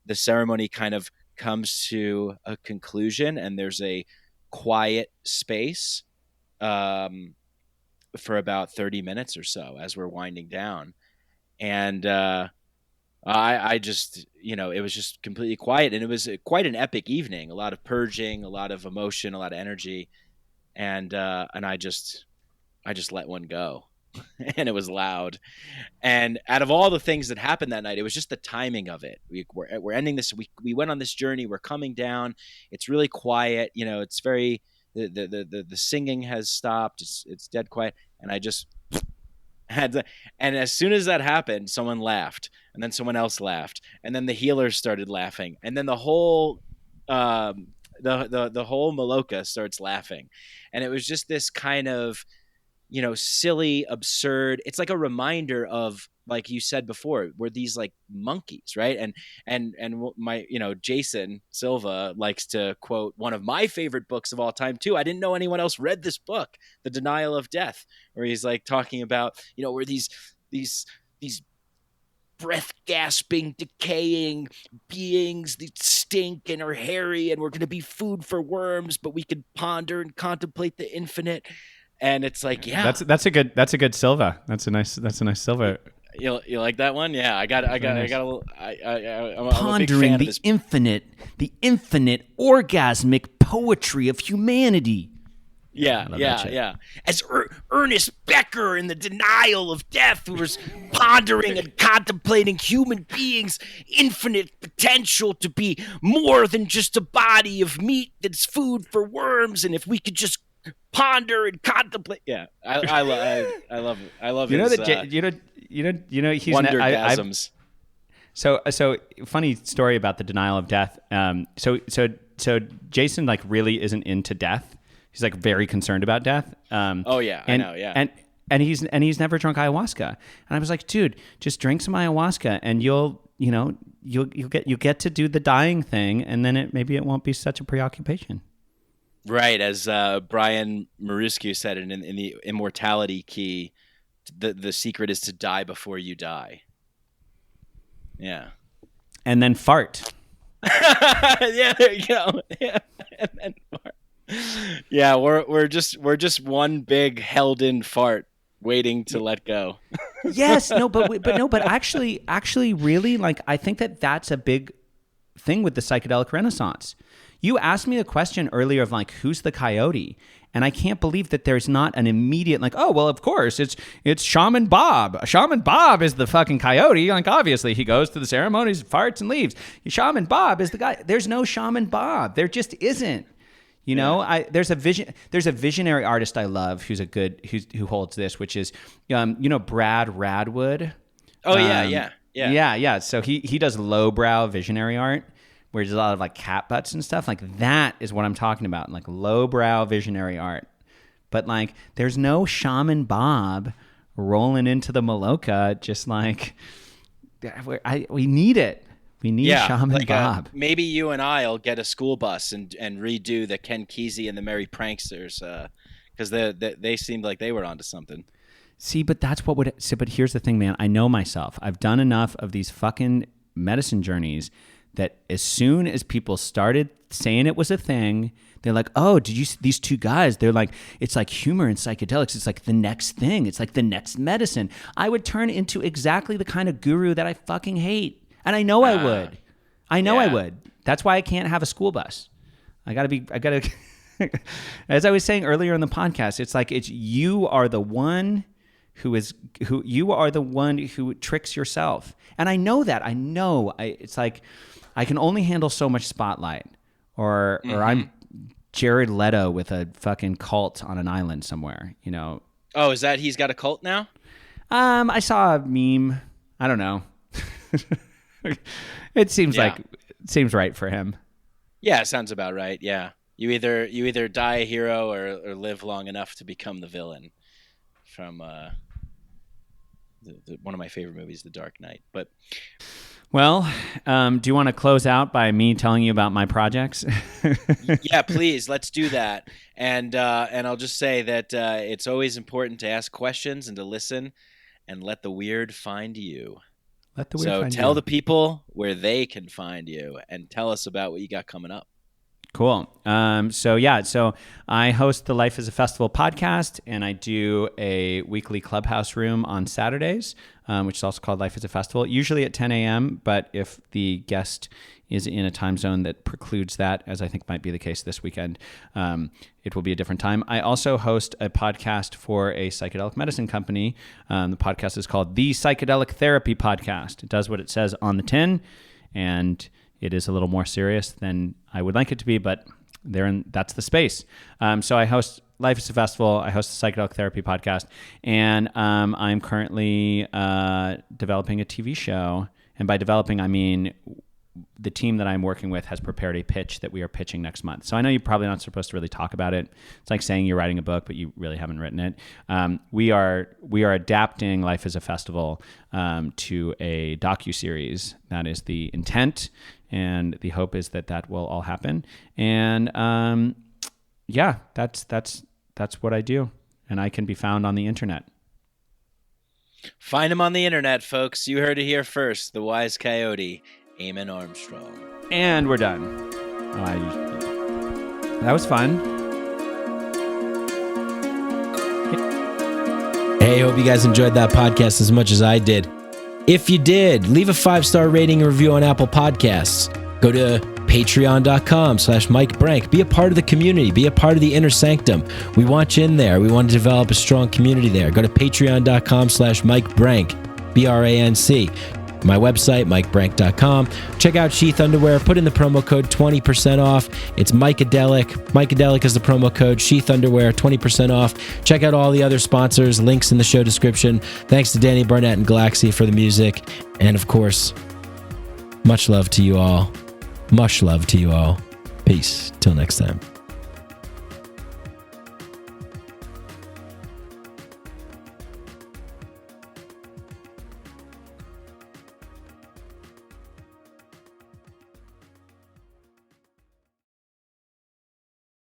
the ceremony kind of comes to a conclusion, and there's a quiet space for about 30 minutes or so as we're winding down, and I just, it was just completely quiet, and it was quite an epic evening. A lot of purging, a lot of emotion, a lot of energy, and I just let one go, and it was loud. And out of all the things that happened that night, it was just the timing of it. We're ending this. We went on this journey. We're coming down. It's really quiet. It's very the singing has stopped. It's dead quiet, and I just. And as soon as that happened, someone laughed, and then someone else laughed, and then the healers started laughing, and then the whole the whole Maloka starts laughing, and it was just this kind of silly, absurd. It's like a reminder of, like you said before, we're these like monkeys, right? And my Jason Silva likes to quote one of my favorite books of all time too. I didn't know anyone else read this book, The Denial of Death, where he's like talking about we're these breath gasping, decaying beings that stink and are hairy, and we're going to be food for worms, but we can ponder and contemplate the infinite. And it's like, yeah, that's a good Silva. That's a nice Silva. You like that one? Yeah, I'm pondering a big fan the infinite orgasmic poetry of humanity. Yeah. As Ernest Becker in The Denial of Death, who was pondering and contemplating human beings' infinite potential to be more than just a body of meat that's food for worms, and if we could just ponder and contemplate. Yeah, I love it. I love he's wondergasms. So funny story about The Denial of Death. So Jason like really isn't into death. He's like very concerned about death. Oh yeah, I know. Yeah. And he's never drunk ayahuasca. And I was like, dude, just drink some ayahuasca and you'll get to do the dying thing, and then maybe it won't be such a preoccupation. Right, as Brian Maruscu said in the Immortality Key, the secret is to die before you die. Yeah. And then fart. Yeah, there you go. Yeah, and then fart. Yeah, we're just one big held in fart waiting to let go. Yes, but actually really, like, I think that's a big thing with the psychedelic renaissance. You asked me a question earlier of like, who's the coyote? And I can't believe that there's not an immediate like, oh, well, of course, it's Shaman Bob. Shaman Bob is the fucking coyote. Like, obviously, he goes to the ceremonies, farts, and leaves. Shaman Bob is the guy. There's no Shaman Bob. There just isn't. You know, there's a visionary artist I love who holds this, which is, Brad Radwood. Oh, yeah. So he does lowbrow visionary art, where there's a lot of like cat butts and stuff. Like, that is what I'm talking about, like lowbrow visionary art. But like, there's no Shaman Bob rolling into the Maloka, just like, we need it. We need Shaman Bob. Maybe you and I'll get a school bus and redo the Ken Kesey and the Merry Pranksters, because they seemed like they were onto something. See, but but here's the thing, man. I know myself. I've done enough of these fucking medicine journeys that as soon as people started saying it was a thing, they're like, oh, did you see these two guys? They're like, it's like humor and psychedelics. It's like the next thing. It's like the next medicine. I would turn into exactly the kind of guru that I fucking hate. And I know I would. I would. That's why I can't have a school bus. I gotta, as I was saying earlier in the podcast, it's like, you are the one who tricks yourself. And I know that. It's like, I can only handle so much spotlight, or I'm Jared Leto with a fucking cult on an island somewhere, you know? Oh, is that he's got a cult now? I saw a meme. I don't know. It seems right for him. Yeah, it sounds about right. Yeah, you either die a hero or live long enough to become the villain from one of my favorite movies, The Dark Knight. But well, do you want to close out by me telling you about my projects? Yeah, please, let's do that. And I'll just say that it's always important to ask questions and to listen, and let the weird find you. So tell the people where they can find you, and tell us about what you got coming up. Cool. So I host the Life is a Festival podcast, and I do a weekly clubhouse room on Saturdays, which is also called Life is a Festival, usually at 10 a.m. But if the guest is in a time zone that precludes that, as I think might be the case this weekend, it will be a different time. I also host a podcast for a psychedelic medicine company. The podcast is called the Psychedelic Therapy Podcast. It does what it says on the tin, and it is a little more serious than I would like it to be, but that's the space. So I host Life is a Festival. I host the Psychedelic Therapy Podcast, and I'm currently developing a TV show. And by developing, I mean the team that I'm working with has prepared a pitch that we are pitching next month. So I know you're probably not supposed to really talk about it. It's like saying you're writing a book, but you really haven't written it. We are adapting Life is a Festival to a docuseries. That is the intent, and the hope is that will all happen. And that's what I do, and I can be found on the internet. Find him on the internet, folks. You heard it here first. The Wise Coyote, Eamon Armstrong. And we're done. That was fun. Hey, hope you guys enjoyed that podcast as much as I did. If you did, leave a 5-star rating and review on Apple Podcasts. Go to patreon.com/Mike Brank. Be a part of the community. Be a part of the inner sanctum. We want you in there. We want to develop a strong community there. Go to patreon.com/Mike Brank, BRANC. My website, MikeBrank.com. Check out SHEATH Underwear. Put in the promo code 20% off. It's Mycadelic. Mycadelic is the promo code. SHEATH Underwear, 20% off. Check out all the other sponsors. Links in the show description. Thanks to Danny Barnett and Galaxy for the music. And of course, much love to you all. Much love to you all. Peace. Till next time.